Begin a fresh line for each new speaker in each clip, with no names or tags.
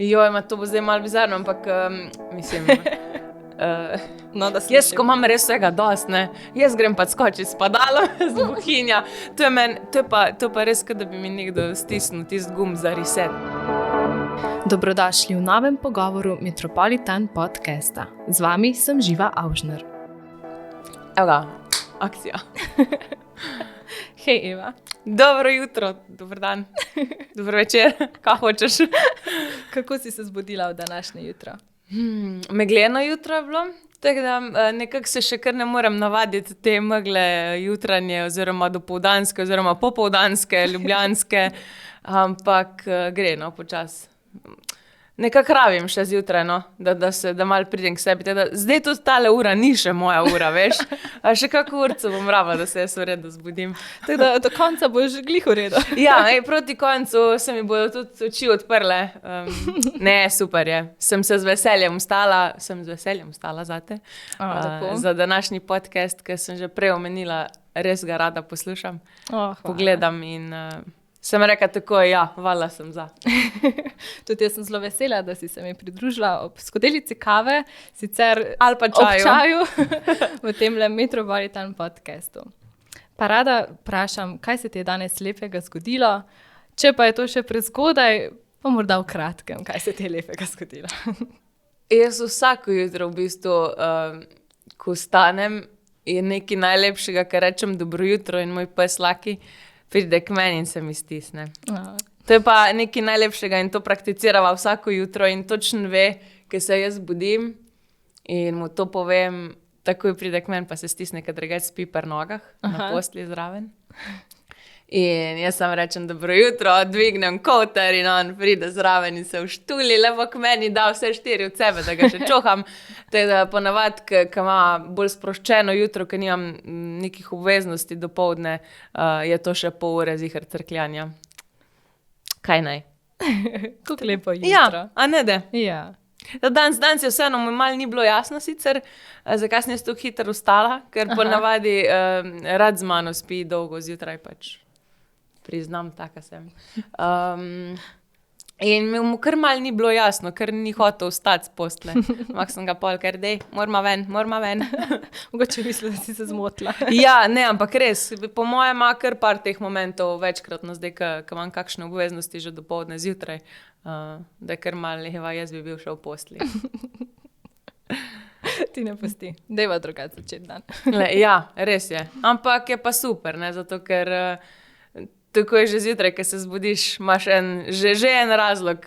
Joj, to bo zdaj malo bizarno, ampak mislim...
No,
jaz, ko imam res vsega dost, ne, jaz grem pa skočiti s padalom z bohinja. To je pa res, da bi mi nekdo stisnil tisti gumb za reset.
Dobrodošli v novem pogovoru Metropolitan podcasta. Z vami sem Živa Aužner.
Evo ga, akcija.
Hej, Eva.
Dobro jutro, dober dan, dober večer, kaj hočeš?
Kako si se zbudila v današnje jutro?
Megleno jutro je bilo, tako da nekako se še kar ne morem navaditi te megle jutranje oziroma dopoldanske oziroma popoldanske, ljubljanske, ampak gre, no, počas. Nekako rabim še zjutraj, no, da malo pridem k sebi. Teda, zdaj tudi tale ura ni še moja ura, veš. A še kako urco bom rabila, da se jaz v redu zbudim.
Tako da do konca boš glih v redu.
Ja, proti koncu se mi bodo tudi oči odprle. Ne, super je. Sem z veseljem vstala zate. Za današnji podcast, ki sem že prej omenila, res ga rada poslušam. Pogledam in... Sem rekla tako, ja, hvala sem za.
Tudi jaz sem zelo vesela, da si se mi pridružila ob skodelici kave, sicer
ali pa čaju.
V temle Metropolitan podcastu. Pa rada vprašam, kaj se ti je danes lepega zgodilo? Če pa je to še prezgodaj, pa morda v kratkem, kaj se ti je lepega zgodilo?
Jaz vsako jutro v bistvu, ko vstanem, je nekaj najlepšega, kar rečem dobro jutro in moj pes Laki pride k meni in se mi stisne. To je pa nekaj najlepšega in to prakticirava vsako jutro in točno ve, ker se jaz budim in mu to povem, takoj pride k meni pa se stisne, ker drugače spi pri nogah, na postelji zraven. In jaz sam rečem, dobro jutro, dvignem koter in on pride zraven in se vštuli, lepo k meni da vse 4 od sebe, da ga še čoham. Teda ponavadi, ko ima bolj sproščeno jutro, ko nimam nekih obveznosti dopoldne, je to še pol ure ziher crkljanja. Kaj naj?
Kako lepo jutro.
Ja, a ne de?
Ja.
Danes je vseeno, mi malo ni bilo jasno sicer, zakaj sem jaz tako hitro vstala, ker ponavadi rad z mano spi dolgo zjutraj pač. Priznam, taka sem. In mu kar malo ni bilo jasno, ker ni hotel vstati z postle. Mak sem ga pol, ker dej, morma ven.
Mogoče mislila, da si se zmotila.
Ja, ne, ampak res, po mojem ima kar par teh momentov večkrat, no zdaj, ko imam kakšne obveznosti že dopoldne zjutraj, da je kar malo, jaz bi bil še v postli.
Ti ne pusti. Dejva drugače začeti dan.
Ja, res je. Ampak je pa super, ne, zato ker... Tako je že zjutraj, ko se zbudiš, imaš že en razlog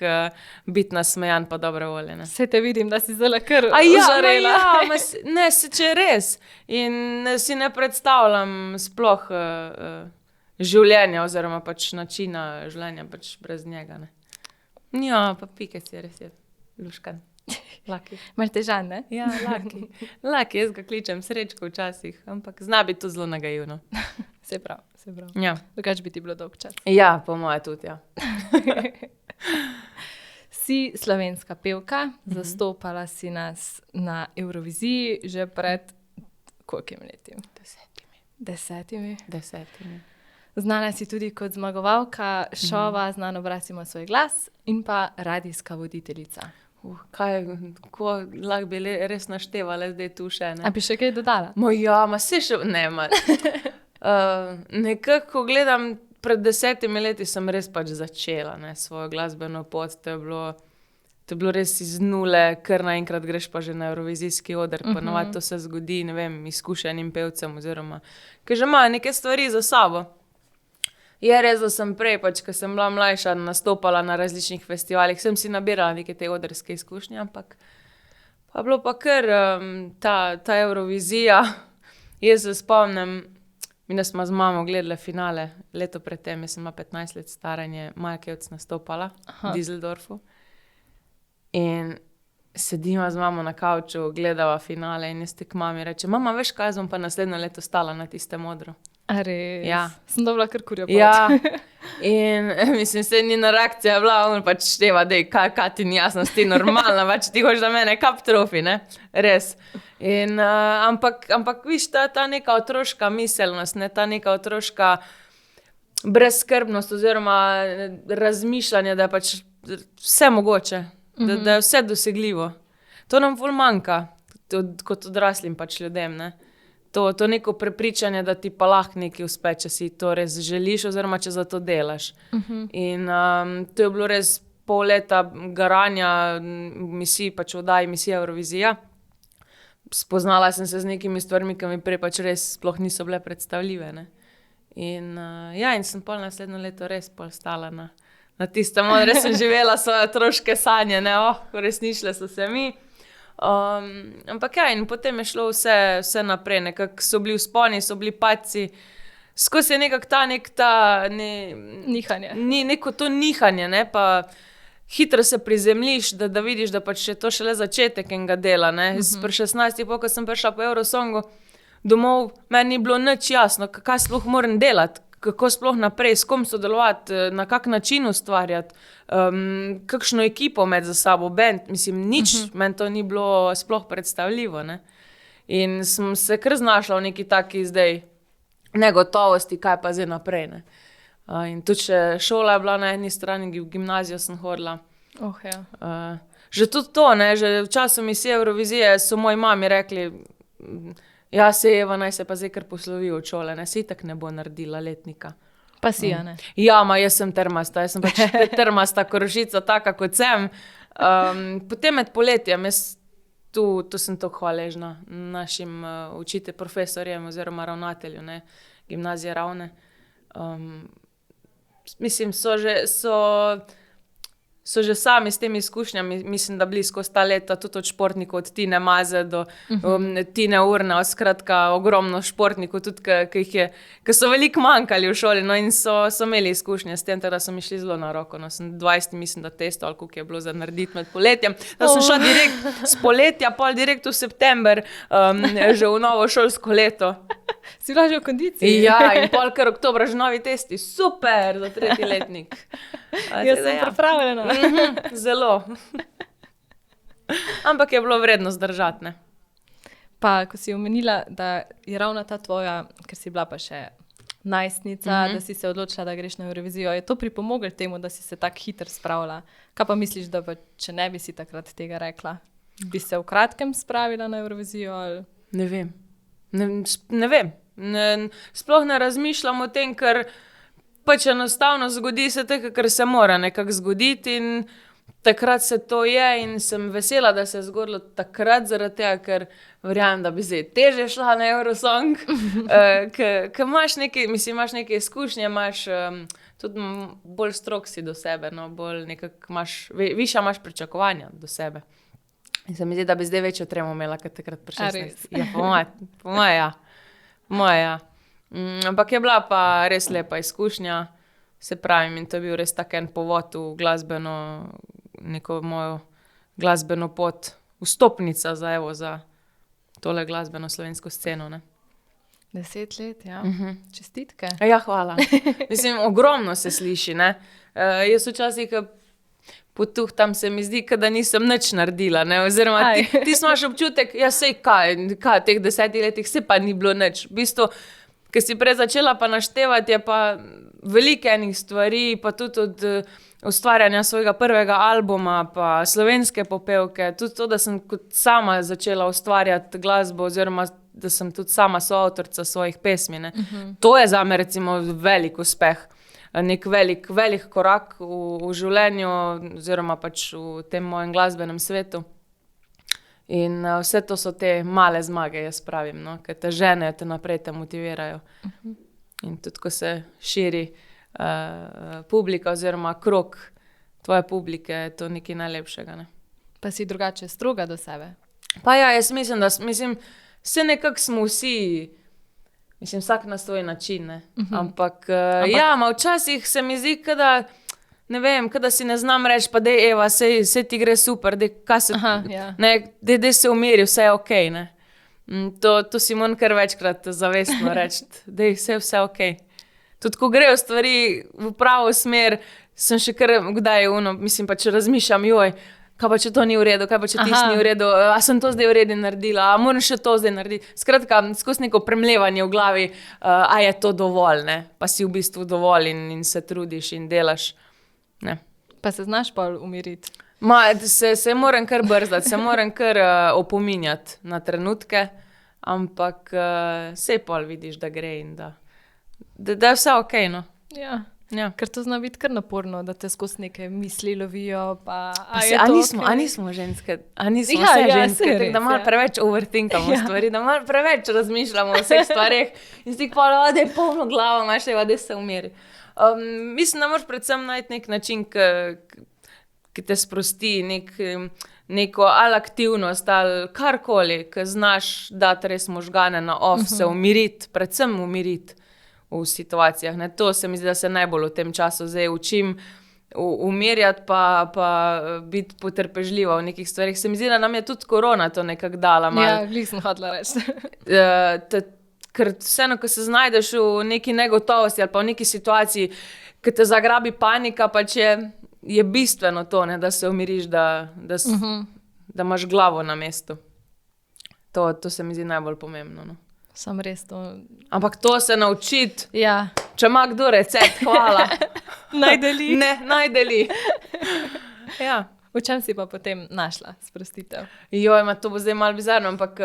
biti nasmejan pa dobre volje.
Saj te vidim, da si zelo kar užarela.
Ne, če je res. In si ne predstavljam sploh življenja oziroma pač načina življenja pač brez njega. Ne. Ja, pa Pikec je res je luškan. Laki.
Mal težan, ne?
Ja, Laki. Laki, jaz ga kličem Srečko včasih, ampak zna biti to zelo nagajivno.
Se prav.
Ja.
Dokač bi ti bilo dolg čas.
Ja, po moje tudi, ja.
Si slovenska pevka, zastopala si nas na Euroviziji že pred kolikimi leti? 10. Znana si tudi kot zmagovalka šova Znano obraz ima svoj glas in pa radijska voditeljica.
Kako lahko bi res naštevala zdaj tu še, ne?
A bi še kaj dodala?
Se še, ne, nekako gledam, pred 10 leti sem res pač začela, ne, svojo glasbeno pot, to je bilo res iz nule, kar naenkrat greš pa že na Eurovizijski oder, ponavadi to se zgodi, ne vem, izkušenim pevcem oziroma, ker že imajo neke stvari za sabo. Je res, da sem prej, pač, ko sem bila mlajša, nastopala na različnih festivalih, sem si nabirala neke te odrske izkušnje, ampak pa bilo pa kar ta Eurovizija, jaz se spomnim, mi da smo z mamo gledali finale, leto pred tem, jaz sem 15 let staranje, Maja Kevc nastopala v Düsseldorfu. In sedima z mamo na kavču, gledava finale in jaz k mami reče, mama, veš kaj, bom pa naslednjo leto stala na tistem odru.
A res?
Ja.
Sem dobila kar kurjo pot.
Ja, in mislim, se njena reakcija je bila, on pač števa, dej, kaj ti ni jasno, si ti normalna, pač ti hoš da mene kap trofi, ne, res. In, ampak viš, ta neka otroška miselnost, ne, ta neka otroška brezskrbnost oziroma razmišljanje, da je pač vse mogoče. da je vse dosegljivo. To nam ful manjka, kot odraslim pač ljudem, ne. To neko prepričanje, da ti pa lahko nekaj uspe, če si to res želiš oziroma če za to delaš. In to je bilo res pol leta garanja misij, pač v oddaji Misija Evrovizija. Spoznala sem se z nekimi stvarmi, ki mi prej pač res sploh niso bile predstavljive, ne. In in sem pol naslednjo leto res pol stala na tistem, res sem živela svoje otroške sanje, ne, uresničile so se mi. Ampak in potem je šlo vse naprej, nekako so bili vzponi, so bili padci, skozi je nekako
Nihanje.
neko to nihanje, ne, pa hitro se prizemljiš, da vidiš, da pač je to šele začetek enega dela, ne. Pri 16, ko sem prišla po Eurosongu domov, meni ni bilo nič jasno, kaj sploh moram delati, kako sploh naprej, s kom sodelovati, na kak način ustvarjati, kakšno ekipo imeti za sabo, band, mislim, nič, meni to ni bilo sploh predstavljivo, ne. In sem se kar znašla v neki taki zdaj negotovosti, kaj pa zdaj naprej, ne. In tudi še šola je bila na eni strani, v gimnazijo sem hodila. Že tudi to, ne, že v času Misije Evrovizije so moji mami rekli, ja, Eva, naj se pa zdaj kar poslovi od šole, ne, se itak ne bo naredila letnika.
Pa si, a ne?
Ja, jaz sem trmasta, jaz sem pač trmasta korošica, taka kot sem. Potem med poletjem, tu sem toliko hvaležna našim profesorjem oziroma ravnatelju, ne, gimnazije Ravne. Mislim, so že sami s temi izkušnjami, mislim, da bili skozi ta leta, tudi od športnikov, od Tine Maze do Tine Urne, skratka, ogromno športnikov, tudi ki so veliko manjkali v šoli, no, in so imeli izkušnje s tem, da so mi šli zelo na roko, no, sem 20, mislim, da testo, ali koliko je bilo za narediti med poletjem, da sem šla direkt s poletja, pol direkt v september, že v novo šolsko leto.
Si bila že v kondiciji?
Ja, in pol kar oktobra že novi testi, super, za 3. letnik.
Jaz sem pripravljena.
Zelo. Ampak je bilo vredno zdržati, ne.
Pa, ko si omenila, da je ravno ta tvoja, ker si bila pa še najstnica, da si se odločila, da greš na Eurovizijo, je to pripomoglo temu, da si se tako hitro spravila? Kaj pa misliš, da pa, če ne bi si takrat tega rekla, bi se v kratkem spravila na Eurovizijo? Ali?
Ne vem. Ne vem. Sploh ne razmišljam o tem, ker pač enostavno zgodi se tako, ker se mora nekako zgoditi in takrat se to je in sem vesela, da se je zgodilo takrat, zaradi tega, ker verjamem, da bi zdaj težje šla na Eurosong, ker imaš neke izkušnje, imaš tudi bolj strog si do sebe, no, bolj nekako višja imaš pričakovanja do sebe. In se mi zdi, da bi zdaj večjo tremo imela, kot takrat pri 16. Ja, po moje, ja. Ampak je bila pa res lepa izkušnja, se pravim, in to je bil res tak en povod v glasbeno, neko mojo glasbeno pot, vstopnica za tole glasbeno slovensko sceno, ne.
10 let, ja. Čestitke.
Ja, hvala. Mislim, ogromno se sliši, ne. Jaz včasih potuhtam, se mi zdi, da nisem nič naredila, ne, oziroma ti imaš občutek, ja, sej kaj, v teh 10 letih se pa ni bilo nič. V bistvu, ko si prej začela pa naštevati, je pa veliko enih stvari, pa tudi od ustvarjanja svojega prvega albuma, pa slovenske popevke, tudi to, da sem kot sama začela ustvarjati glasbo, oziroma da sem tudi sama soavtorica svojih pesmi, ne. To je zame recimo velik uspeh. Nek velik korak v življenju oziroma pač v tem mojem glasbenem svetu. In vse to so te male zmage, jaz pravim, no, ki te ženejo, te naprej, te motivirajo. In tudi, ko se širi publika oziroma krog tvoje publike, je to nekaj najlepšega, ne.
Pa si drugače stroga do sebe?
Pa ja, jaz mislim, vse nekako smo vsi, vsak na svoj način, ne. Ampak včasih se mi zdi, ne vem, da si ne znam reči, pa dej, Eva, sej ti gre super, dej se umiri, vse je okej, ne. To si moram kar večkrat zavestno reči, dej, vse okej. Tudi ko grejo stvari v pravo smer, sem še kar kdaj pa če razmišljam, kaj pa če to ni v redu, kaj pa če tisto ni v redu, a sem to zdaj v redu naredila, a moram še to zdaj narediti. Skratka, skozi neko premlevanje v glavi, a je to dovolj, ne. Pa si v bistvu dovolj in se trudiš in delaš, ne.
Pa se znaš pol umiriti?
Se moram kar brzdati, se moram kar opominjati na trenutke, ampak sej pol vidiš, da gre in da je vse okej, no.
Ja.
Ja.
Ker to zna biti kar naporno, da te skozi neke misli lovijo.
Nismo ženske, nismo vse ženske, tako da malo preveč overthinkamo stvari, da malo preveč razmišljamo o vseh stvareh in si pa da je polno glavo, imaš da se umiri. Mislim, da moraš predvsem najti nek način, ki te sprosti, neko ali aktivnost ali karkoli, ki znaš dati res možgane na off, se umiriti, predvsem umiriti v situacijah. Ne? To se mi zdi, da se najbolj v tem času zdaj učim umirjati pa biti potrpežljiva v nekih stvarih. Se mi zdi, da nam je tudi korona to nekako dala.
Ja, glih sem hodila reči.
Ker vseeno, ko se znajdeš v neki negotovosti ali pa v neki situaciji, ki te zagrabi panika, pač je bistveno to, ne? Da se umiriš, da imaš glavo na mestu. To se mi zdi najbolj pomembno, no.
Sam res to.
Ampak to se naučiti,
Ja.
če ima kdo recept, hvala.
Naj deli.
Ne, naj deli. Ja.
V čem si pa potem našla sprostitev?
To bo zdaj malo bizarno, ampak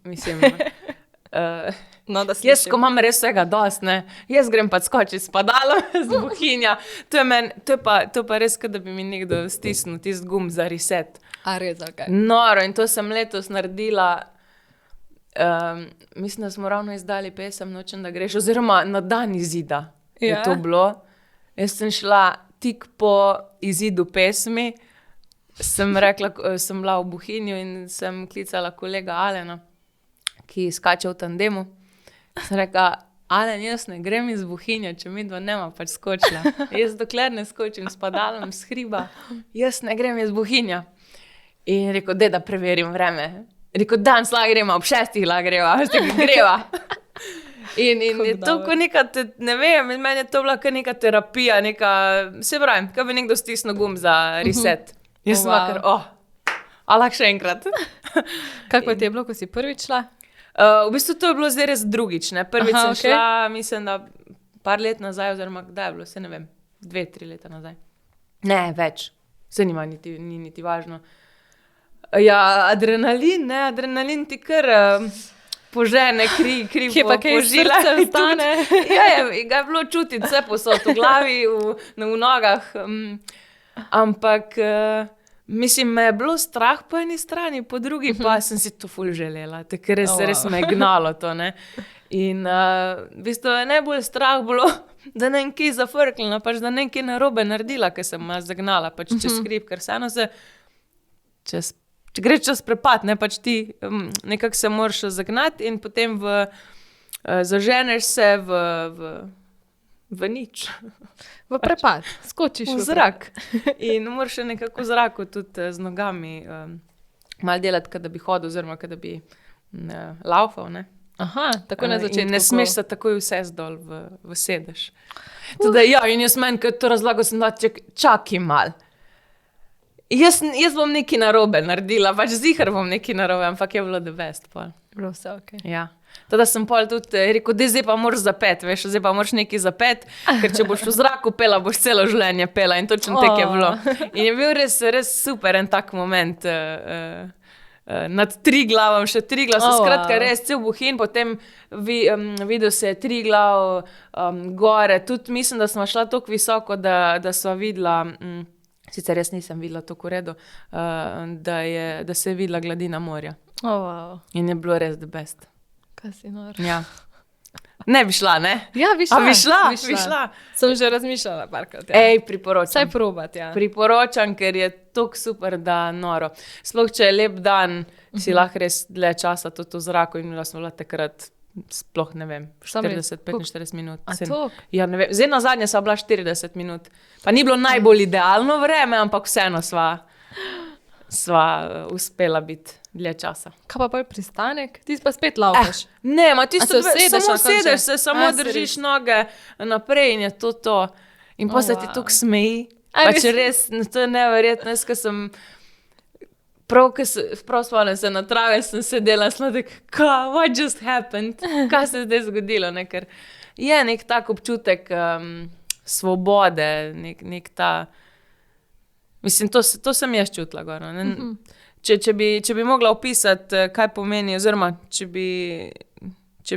mislim,
No, da
jaz, ko imam res vsega dost, ne, jaz grem pa skočiti s padalom z bohinja. To je pa res, da bi mi nekdo stisnil tisti gumb za reset.
A res, ok.
Noro, in to sem letos naredila. Mislim, da smo ravno izdali pesem Nočem, da greš, oziroma na dan izida je to bilo. Jaz sem šla tik po izidu pesmi, sem rekla, sem bila v Bohinju in sem klicala kolega Alena, ki skače v tandemu. Sem rekla, Alen, jaz ne grem iz Bohinja, če midva nema pač skočila. Jaz dokler ne skočim s padalom, s hriba, jaz ne grem iz Bohinja. In rekel, da preverim vreme. Rekel, danes lahko greva, ob 6 lahko greva, greva. In je to kot neka, ne vem, meni je to bila kar neka terapija, se pravi, kaj bi nekdo stisnil gumb za reset. Jaz sem kar, a lahko še enkrat.
Kako ti je bilo, ko si prvič šla?
V bistvu to je bilo zdaj res drugič, ne. Prvič sem šla, mislim, da par let nazaj, oziroma kdaj je bilo, se ne vem, 2-3 leta nazaj. Ne, več, se ni niti važno. Ja, adrenalin ti kar požene kri
pa kaj srce ostane.
Ja, ga je bilo čutiti vse posod, v glavi, v nogah. Ampak, mislim, me je bilo strah po eni strani, po drugi pa sem si to ful želela, ker res me je gnalo to, ne. In v bistvu je najbolj strah bilo, da ne vem kaj zafrknila, pač da ne vem kaj narobe naredila, ker sem me zagnala pač čez hrib, ker vseeno se če greš čez prepad, ne, pač ti nekako se moraš zagnati in potem zaženeš se v nič.
V prepad, skočiš
v zrak. In moraš še nekako v zraku tudi z nogami malo delati, kada bi hodil, oziroma kada bi laufal, ne.
Aha, tako na začetku.
In ne smeš se takoj vse zdol v sedež. Tudi in jaz meni, ker to razlago sem da, čakaj malo. Jaz bom nekaj narobe naredila, pač zihar bom nekaj narobe, ampak je bilo the best pol.
Bilo vse ok.
Ja. Tada sem pol tudi rekel, zdaj pa moraš zapeti, veš, zdaj pa moraš nekaj zapeti, ker če boš v zraku pela, boš celo življenje pela in točno tako je bilo. In je bil res super en tak moment, nad Triglavom, še Triglav, skratka res cel Bohinj, potem videl se je Triglav, gore, tudi mislim, da smo šla toliko visoko, da sva videla, sicer jaz nisem videla toliko v redu, da se je videla gladina morja.
Wow.
In je bilo res the best.
Kaj si nor.
Ja. Ne bi šla, ne?
Ja, bi šla.
A bi šla?
Sem že razmišljala parkrat. Ja.
Ej, priporočam.
Vsaj probati, ja.
Priporočam, ker je toliko super, da noro. Sploh, če je lep dan, si lahko res dlje časa tudi v zraku in smo bila takrat sploh, ne vem, 40-45 minut.
A to?
Ja, ne vem. Zdaj na zadnje sva bila 40 minut. Pa ni bilo najbolj idealno vreme, ampak vseeno sva uspela biti dlje časa.
Kaj pa bolj pristanek? Ti pa spet laufaš.
Ne, ti
samo
sedeš se, samo držiš noge naprej in je to. In pa se ti tukaj smeji. Pač res, to je neverjetno. Jaz, ko sem prav spomnim se na travi, sem sedela, sem tako, what just happened? Kaj se je zdaj zgodilo? Ne? Ker je nek tak občutek svobode, nek ta, Mislim, to sem jaz čutila. Gor, ne? Če bi mogla opisati, kaj pomeni, oziroma če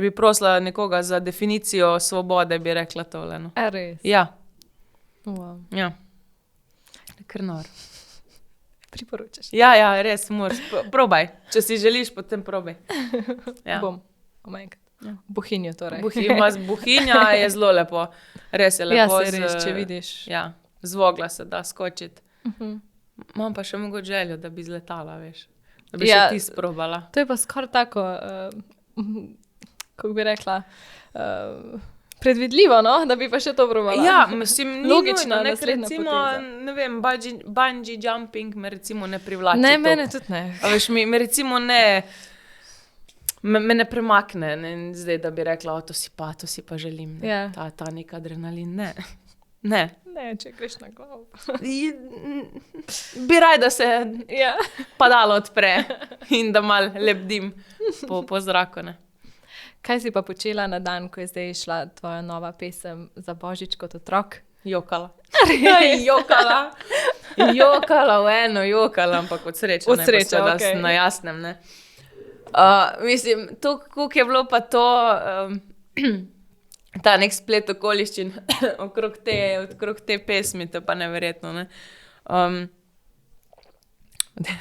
bi prosila nekoga za definicijo svobode, bi rekla tole. No.
Res?
Ja.
Wow.
Ja. Kar nor.
Priporočaš?
Ja, res, moraš. Probaj. Če si želiš, potem probaj. Ja.
Bom. Ja. Bohinjo torej.
Bohinja je zelo lepo. Res je lepo.
Ja, se res, če vidiš.
Ja, z vogla se da skočiti. Imam pa še mogoče željo, da bi zletala, veš. Da bi še ti sprobala.
To je pa skoraj tako, kako bi rekla, predvidljivo, no? Da bi pa še to probala.
Ja, mislim,
logično,
recimo, ne vem, bungee jumping me recimo ne privlači.
Ne, mene tudi ne.
A veš, me recimo ne, me ne premakne, ne, zdaj, da bi rekla, to si pa želim. Ne.
Ja.
Ta nek adrenalin, ne. Ne.
Ne, če greš na glavo.
Bi raj, da se
Ja.
padalo odpre in da malo lebdim po zraku, ne.
Kaj si pa počela na dan, ko je zdaj šla tvoja nova pesem za Božič kot otrok?
Jokala. Jokala v eno, ampak od sreče.
Od sreče,
da
okej.
sem na jasnem, ne. Mislim, to, koliko je bilo pa to, ta nek splet okoliščin okrog te pesmi, to je pa neverjetno, ne.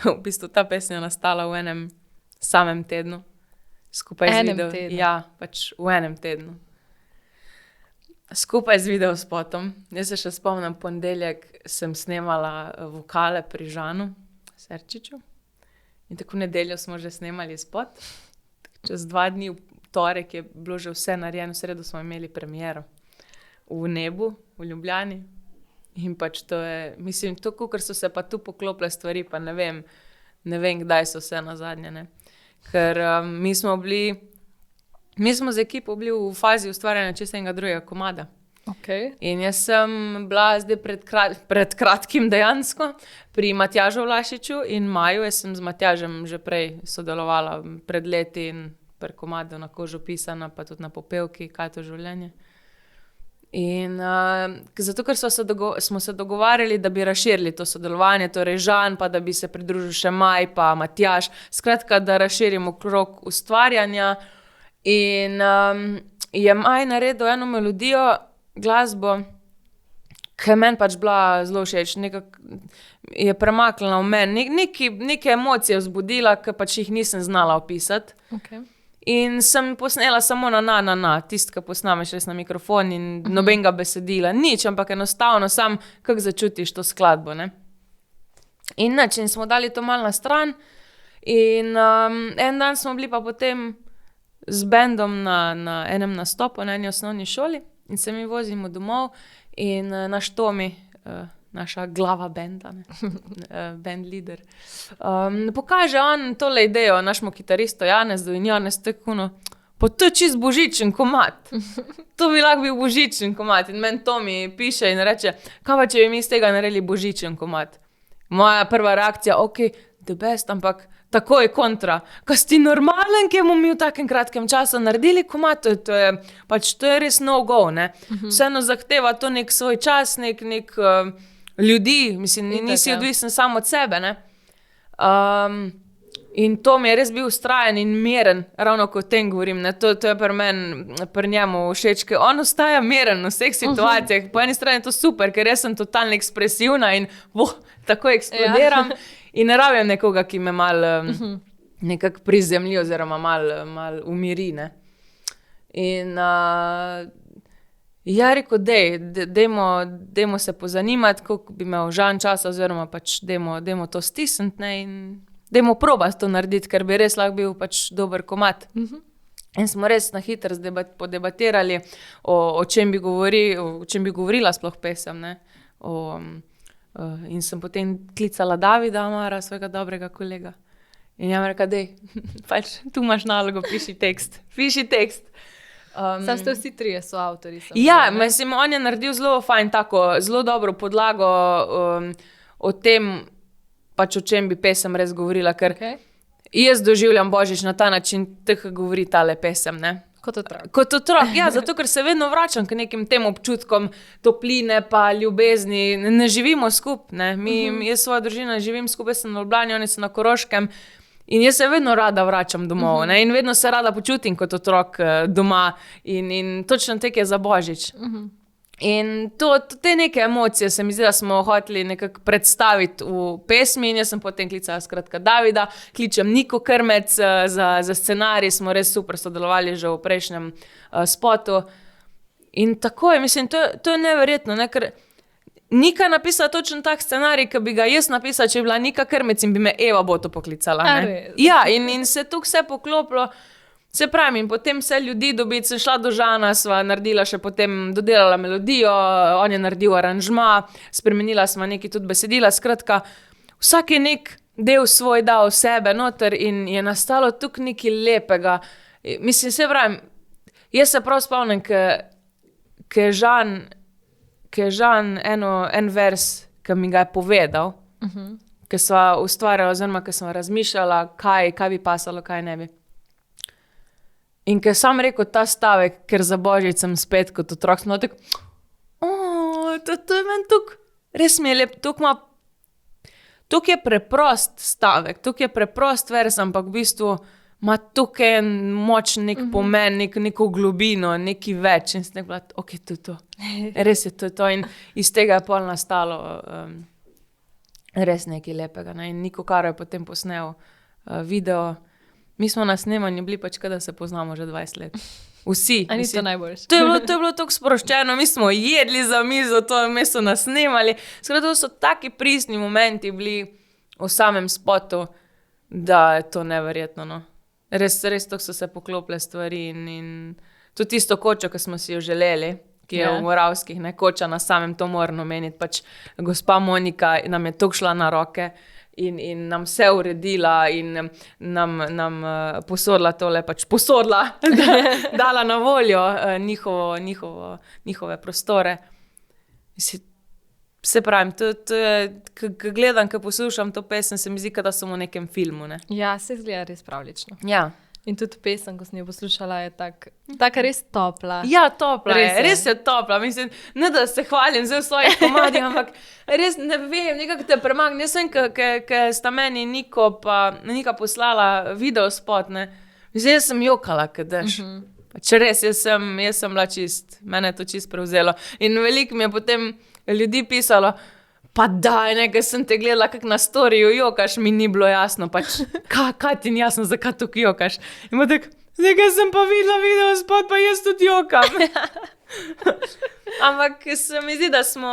V bistvu ta pesem je nastala v enem samem tednu. Skupaj z
Enem tednu?
Ja, pač v enem tednu. Skupaj z videospotom. Jaz se še spomnim, ponedeljek sem snemala vokale pri Žanu Serčiču. In tako v nedeljo smo že snemali spot. Čez 2 dni, v torek je bilo že vse narejeno, v sredo smo imeli premiero v Nebu, v Ljubljani. In pač to je, mislim, to, kakor so se pa tu poklopile stvari, pa ne vem, kdaj so vse nazadnje, ne. Ker mi smo z ekipo bili v fazi ustvarjanja čisto enega drugega komada.
Okay.
In jaz sem bila zdaj pred kratkim dejansko pri Matjažu Vlašiču in Maju. Jaz sem z Matjažem že prej sodelovala pred leti in pri komadu Na kožo pisana, pa tudi na popevki Kaj je to življenje. In zato, ker smo se dogovarjali, da bi razširili to sodelovanje, torej Žan, pa da bi se pridružil še Maj, pa Matjaž, skratka, da razširimo krog ustvarjanja. In je Maj naredil eno melodijo, glasbo, ki je meni pač bila zelo všeč, nekako je premaknila v meni, neke emocije vzbudila, ki pač jih nisem znala opisati.
Okay.
In sem posnela samo na, tisto, ki posnameš res na mikrofon in nobenega besedila, nič, ampak enostavno sam, kako začutiš to skladbo, ne. In nič, in smo dali to malo na stran in en dan smo bili pa potem z bendom na enem nastopu na eni osnovni šoli in se mi vozimo domov in naš Tomi, naša glava benda, band leader, pokaže on tole idejo našemu kitaristu Janezu in Janez tako, pa to je čisto božičen komad. To bi lahko bil božičen komad. In meni Tomi piše in reče, kaj pa če bi mi iz tega naredili božičen komad. Moja prva reakcija, ok, the best, ampak takoj kontra. Kaj si ti normalen, ki bomo mi v takem kratkem času naredili komad? To je res no go, ne. Vseeno zahteva to nek svoj čas, nek ljudi, mislim, nisi odvisen sam od sebe, ne. In to mi je res bil vztrajen in miren, ravno ko o tem govorim, ne. To je pri njemu všeč, ker on ostaja miren v vseh situacijah. Po eni strani je to super, ker jaz sem totalno ekspresivna in tako eksplodiram. In ne rabim nekoga, ki me malo nekako prizemlji oziroma malo umiri, ne. In ja, rekel, dajmo se pozanimati, koliko bi imel Žan časa oziroma pač dajmo to stisniti, ne, in dajmo probati to narediti, ker bi res lahko bil pač dober komad. In smo res na hitro podebatirali, o čem bi govorila sploh pesem, ne. In sem potem klicala Davida Amara, svojega dobrega kolega. In ja mi rekla, dej, pač tu imaš nalogo, piši tekst.
Sam ste vsi trije soavtorji.
Ja, mislim, on je naredil zelo fajn tako, zelo dobro podlago o tem, pač o čem bi pesem res govorila, ker jaz doživljam Božič na ta način, tako govori tale pesem, ne.
Kot
otrok, ja, zato ker se vedno vračam k nekim tem občutkom topline pa ljubezni. Ne živimo skupaj, jaz svojo družino živim skupaj, sem na Ljubljani, oni so na Koroškem in jaz se vedno rada vračam domov, in vedno se rada počutim kot otrok doma in točno tako je za Božič. In te neke emocije se mi zdi, da smo hoteli nekako predstaviti v pesmi in jaz sem potem klicala skratka Davida, kličem Niko Krmec za scenarij, smo res super sodelovali že v prejšnjem spotu. In tako je, mislim, to je neverjetno, ker Nika je napisala točno tak scenarij, ki bi ga jaz napisala, če bi bila Nika Krmec in bi me Eva Boto poklicala. Ja, in se je tukaj vse poklopilo. Se pravi, in potem vse ljudi dobiti, sem šla do Žana, sva naredila še potem, dodelala melodijo, on je naredil aranžma, spremenila sva nekaj tudi besedila, skratka, vsak je nek del svoj dal sebe noter in je nastalo tukaj nekaj lepega. Mislim, se pravi, jaz se prav spomnim, ke je Žan en vers, ki mi ga je povedal, ke sva ustvarjala, oziroma ke sva razmišljala, kaj bi pasalo, kaj ne bi. In ker sam rekel ta stavek, ker za Božič sem spet kot otrok, smo tako, to je meni tukaj, res mi je lep, tukaj je preprost stavek, tukaj je preprost vers, ampak v bistvu ima tukaj en močen nek pomen, neko globino, neki več. In sem bila, ok, to je to, res je to. In iz tega je pol nastalo res nekaj lepega. In Niko Karo je potem posnel video. Mi smo na snemanju bili pač, da se poznamo že 20 let. Vsi.
A ni to najboljše?
To je bilo tako sproščeno, mi smo jedli za mizo, to mi so nas snemali. Skratka, to so taki pristni momenti bili v samem spotu, da je to neverjetno, no. Res tako so se poklopile stvari in tudi tisto kočo, ki smo si jo želeli, ki je v Moravskih, koča na samem, to moram omeniti, pač gospa Monika nam je tako šla na roke, in nam vse uredila in nam posodila tole, dala na voljo njihove prostore. Se pravim, ko gledam, ko poslušam to pesem, se mi zdi, da sem v nekem filmu.
Ja, se izgleda res pravlično.
Ja.
In tudi pesem, ko sem jo poslušala, je taka res topla.
Ja, topla res je topla. Mislim, ne da se hvalim zdaj v svojih komadih, ampak res ne vem, nekako te premagne. Jaz sem, ko sta meni Nika poslala videospot, mislim, jaz sem jokala, kad daš. Če res, jaz sem bila čist, mene je to čist prevzelo. In veliko mi je potem ljudi pisalo, pa daj, ker sem te gledala, kak na storiju jokaš, mi ni bilo jasno, pač, kaj ti ni jasno, zakaj tukaj jokaš. In pa tako, zdaj sem pa videla videospot, pa jaz tudi jokam. Ampak se mi zdi, da smo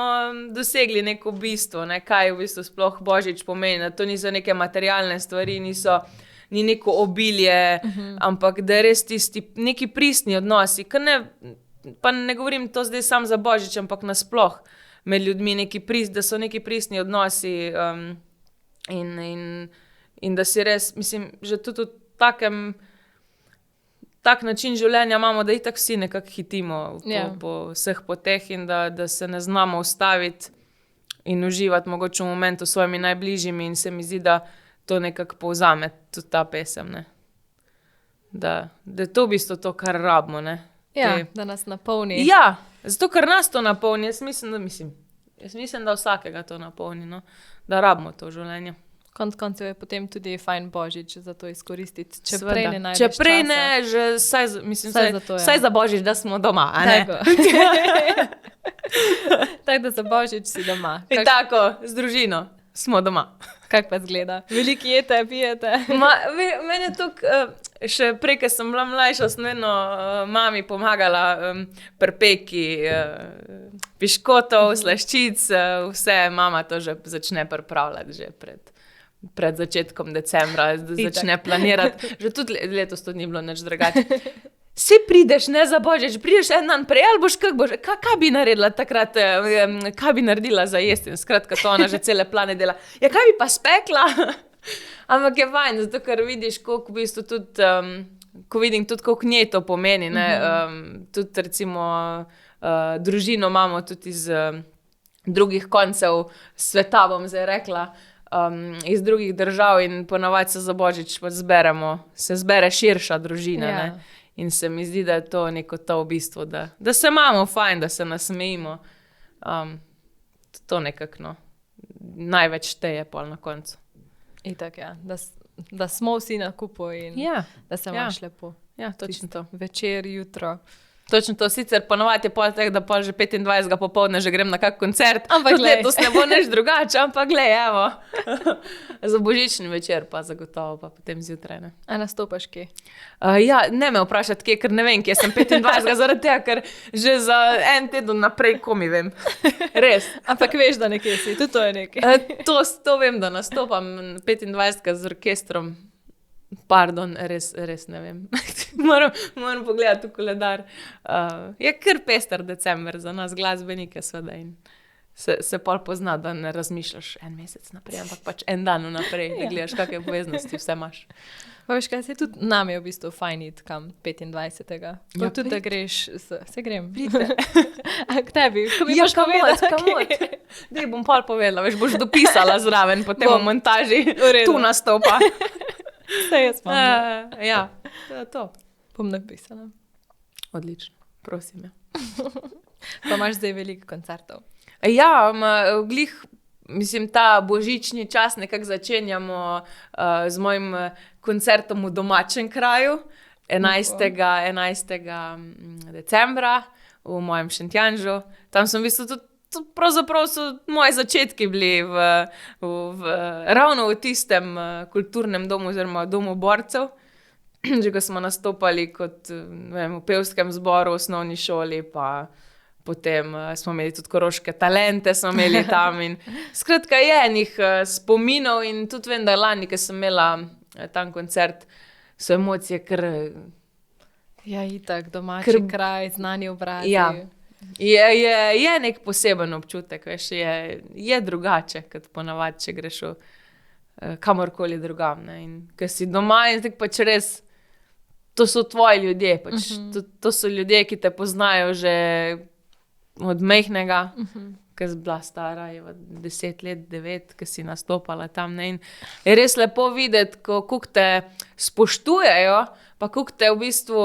dosegli neko bistvo, kaj v bistvu sploh Božič pomeni, da to niso neke materialne stvari, ni neko obilje, ampak da je res tisti neki pristni odnosi, pa ne govorim to zdaj sam za Božič, ampak nasploh med ljudmi, da so neki pristni odnosi in da si res, mislim, že tudi v tak način življenja imamo, da itak vsi nekako hitimo po vseh poteh in da se ne znamo ustaviti in uživati mogoče v momentu s svojimi najbližjimi in se mi zdi, da to nekako povzame tudi ta pesem, da je to v bistvu to, kar rabimo,
Ja, da nas napolni.
Ja, zato, ker nas to napolni, jaz mislim, da vsakega to napolni, da rabimo to življenje.
Konec koncev je potem tudi fajn Božič za to izkoristiti, če prej ne najdeš
časa. Če prej ne,
že
vsaj za Božič, da smo doma, a ne?
Tako da za Božič si doma.
In tako, z družino smo doma.
Kako pa izgleda? Veliko jete, pijete?
Meni je tukaj, še prej, ko sem bila mlajša, sem vedno mami pomagala pri peki piškotov, slaščic, vse mama to že začne pripravljati že pred začetkom decembra, začne planirati. Že tudi letos to ni bilo nič drugače. Si prideš, ne za Božič, prideš en dan prej, ali boš kaj bi naredila takrat, kaj bi naredila za jesti, skratka to ona že cele plane dela. Ja, kaj bi pa spekla? Ampak je fajn, zato ker vidiš, koliko v bistvu tudi, ko vidim tudi, koliko njej to pomeni, tudi recimo družino imamo tudi iz drugih koncev sveta, bom zdaj rekla, iz drugih držav in ponavadi se za Božič se zbere širša družina, In se mi zdi, da je to neko to v bistvu, da se imamo fajn, da se nasmejimo. To nekako, no, največ šteje pol na koncu.
Itak, ja. Da smo vsi na kupu in da se imaš lepo.
Ja, točno to.
Večer, jutro.
Točno to, sicer ponovadi je pol teh, da pol že 25. popoldne že grem na kak koncert.
Ampak glej.
Letos ne bo nič drugače, ampak glej, evo. Za božični večer pa zagotovo, pa potem zjutraj, ne.
A nastopaš kje?
Ja, ne me vprašati kje, ker ne vem, kje sem 25. zaradi tega, ker že za en teden naprej komi vem. Res.
Ampak veš, da nekje si, tudi to je nekaj.
To vem, da nastopam 25. z orkestrom. Pardon, res ne vem. moram pogledati v koledar. Je kar pester december za nas glasbenike, seveda, in se pol pozna, da ne razmišljaš en mesec naprej, ampak pač en dan naprej, da gledaš, kakve obveznosti vse imaš.
Pa veš kaj, se tudi nam je v bistvu fajn iti kam 25. Ja, tudi da greš, se grem.
Pride.
A k tebi, ko mi
Ja,
boš povedala,
kamot. Dej, bom pol povedala, veš, boš dopisala zraven, potem v montaži tu nastopa.
Se jaz spomnim.
Ja, to je to.
Bom napisala.
Odlično, prosim. Ja.
Pa imaš zdaj veliko koncertov.
Ja, glih, mislim, ta božični čas nekako začenjamo z mojim koncertom v domačem kraju, 11. decembra v mojem Šentjanžu. Tam sem v bistvu tudi pravzaprav so moji začetki bili ravno v tistem kulturnem domu oziroma domu borcev. Že ko smo nastopali kot, v pevskem zboru v osnovni šoli, pa potem smo imeli tudi koroške talente, smo imeli tam. In, skratka, je enih spominov in tudi vem, da lani, ko sem imela tam koncert, so emocije kar...
Ja, itak, domači kraj, znani obrazi.
Ja. Je nek poseben občutek, veš, je drugače, kot ponavadi, če greš kamorkoli drugam, ne, in ko si doma in tako pač res, to so tvoji ljudje, pač, to so ljudje, ki te poznajo že od majhnega, ko si bila stara, 10 let, 9, ko si nastopala tam, ne, in je res lepo videti, kako te spoštujejo, pa kako te v bistvu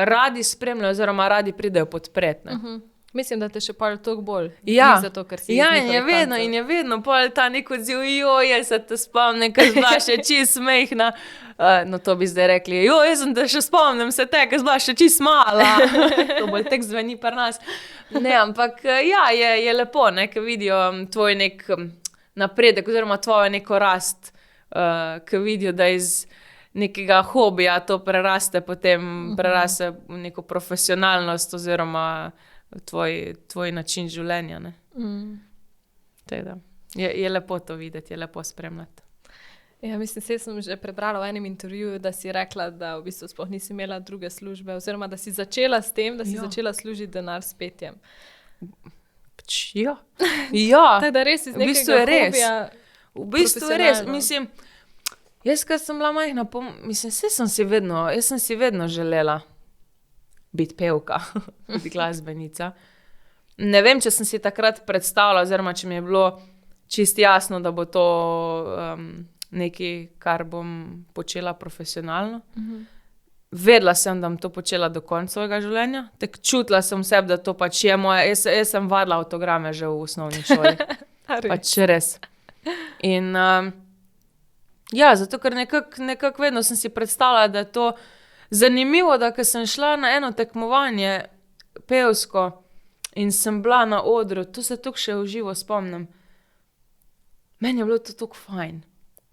radi spremljajo oziroma radi pridejo podpreti, ne.
Mislim, da te še pol toliko bolj.
Ja,
zato, ker si
in je vedno pol ta nek odziv, jaz se te spomnim, ker si bila še čist smehna. No, to bi zdaj rekli, jaz sem te še spomnim se te, ker si bila še čist mala. To bolj tek zveni pri nas. Ne, ampak ja, je lepo, ne, ko vidijo tvoj nek napredek oziroma tvojo neko rast, ko vidijo, da iz nekega hobija to preraste v neko profesionalnost oziroma tvoj način življenja, ne. Teda, je lepo to videti, je lepo spremljati.
Ja, mislim, sem že prebrala v enem intervjuju, da si rekla, da v bistvu sploh nisi imela druge službe, oziroma da si začela s tem, da si začela služiti denar s petjem.
Ja.
Tako da res iz nekega hobija.
V bistvu je res, mislim, jaz, ko sem bila majhna, mislim, jaz sem si vedno želela biti pevka, biti glasbenica. Ne vem, če sem si takrat predstavljala, oziroma če mi je bilo čisto jasno, da bo to nekaj, kar bom počela profesionalno. Vedela sem, da bom to počela do konca svojega življenja. Tako čutila sem v sebi, da to pač je moja. Jaz sem vadila avtograme že v osnovni šoli. Pač res. In ja, zato ker nekako vedno sem si predstavljala, da je to zanimivo, da ko sem šla na eno tekmovanje pevsko in sem bila na odru, to se toliko še v živo spomnim. Meni je bilo to toliko fajn.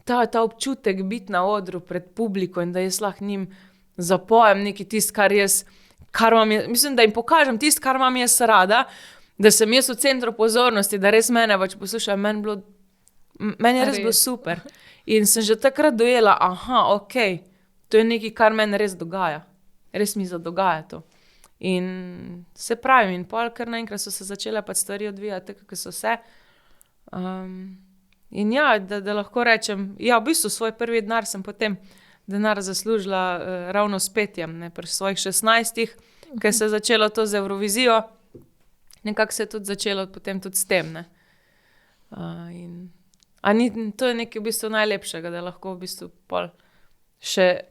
Ta občutek biti na odru pred publiko in da jaz lahko njim zapojem nekaj tisto, kar imam jaz, mislim, da jim pokažem tisto, kar imam jaz rada, da sem jaz v centru pozornosti, da res mene pač poslušajo. Meni je res bilo super. In sem že takrat dojela, okej, to je nekaj, kar meni res dogaja. Res mi dogaja to. In se pravim, in pol kar naenkrat so se začele pač stvari odvijati, tako, kako so se. In ja, da lahko rečem, ja, v bistvu svoj prvi denar sem potem denar zaslužila ravno s petjem, ne, pri svojih 16, ker se je začelo to z Evrovizijo, nekako se je tudi začelo potem tudi s tem, ne. To je nekaj v bistvu najlepšega, da lahko v bistvu pol še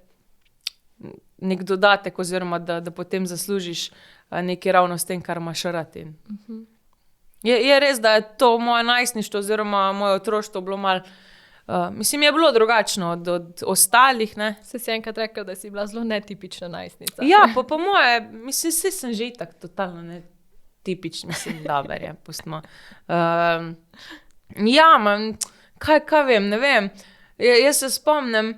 nek dodatek, oziroma da potem zaslužiš nekaj ravno s tem, kar imaš rad. Je res, da je to moje najstništvo oziroma moje otroštvo bilo malo, mislim, je bilo drugačno od ostalih, ne.
Si enkrat rekel, da si bila zelo netipična najstnica.
Ja, po moje, mislim, saj sem že itak totalno netipična, mislim, dober je, pustimo. Ja, kaj vem, ne vem. Jaz se spomnim,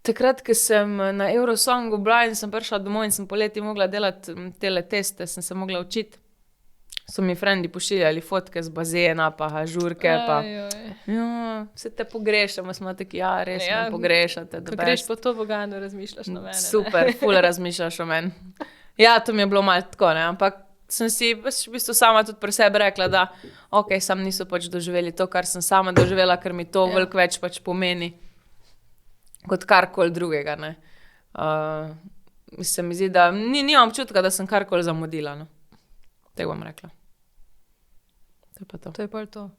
takrat, ko sem na Eurosongu bila in sem prišla domov in sem poleti mogla delati tele teste, sem se mogla učiti. So mi frendi pošiljali fotke z bazena, pa žurke, pa vse te pogrešamo, smo taki, res me pogrešate.
Ko greš po to Boganu, razmišljaš na mene.
Super, ful razmišljaš o meni. Ja, to mi je bilo malo tako, ne, ampak sem si v bistvu sama tudi pri sebi rekla, da sam niso pač doživeli to, kar sem sama doživela, ker mi to veliko več pač pomeni kot karkoli drugega, ne. Mislim, mi zdi, da nimam občutka, da sem karkoli zamudila, no. Tako bom rekla. To je pa to.
To je pa to.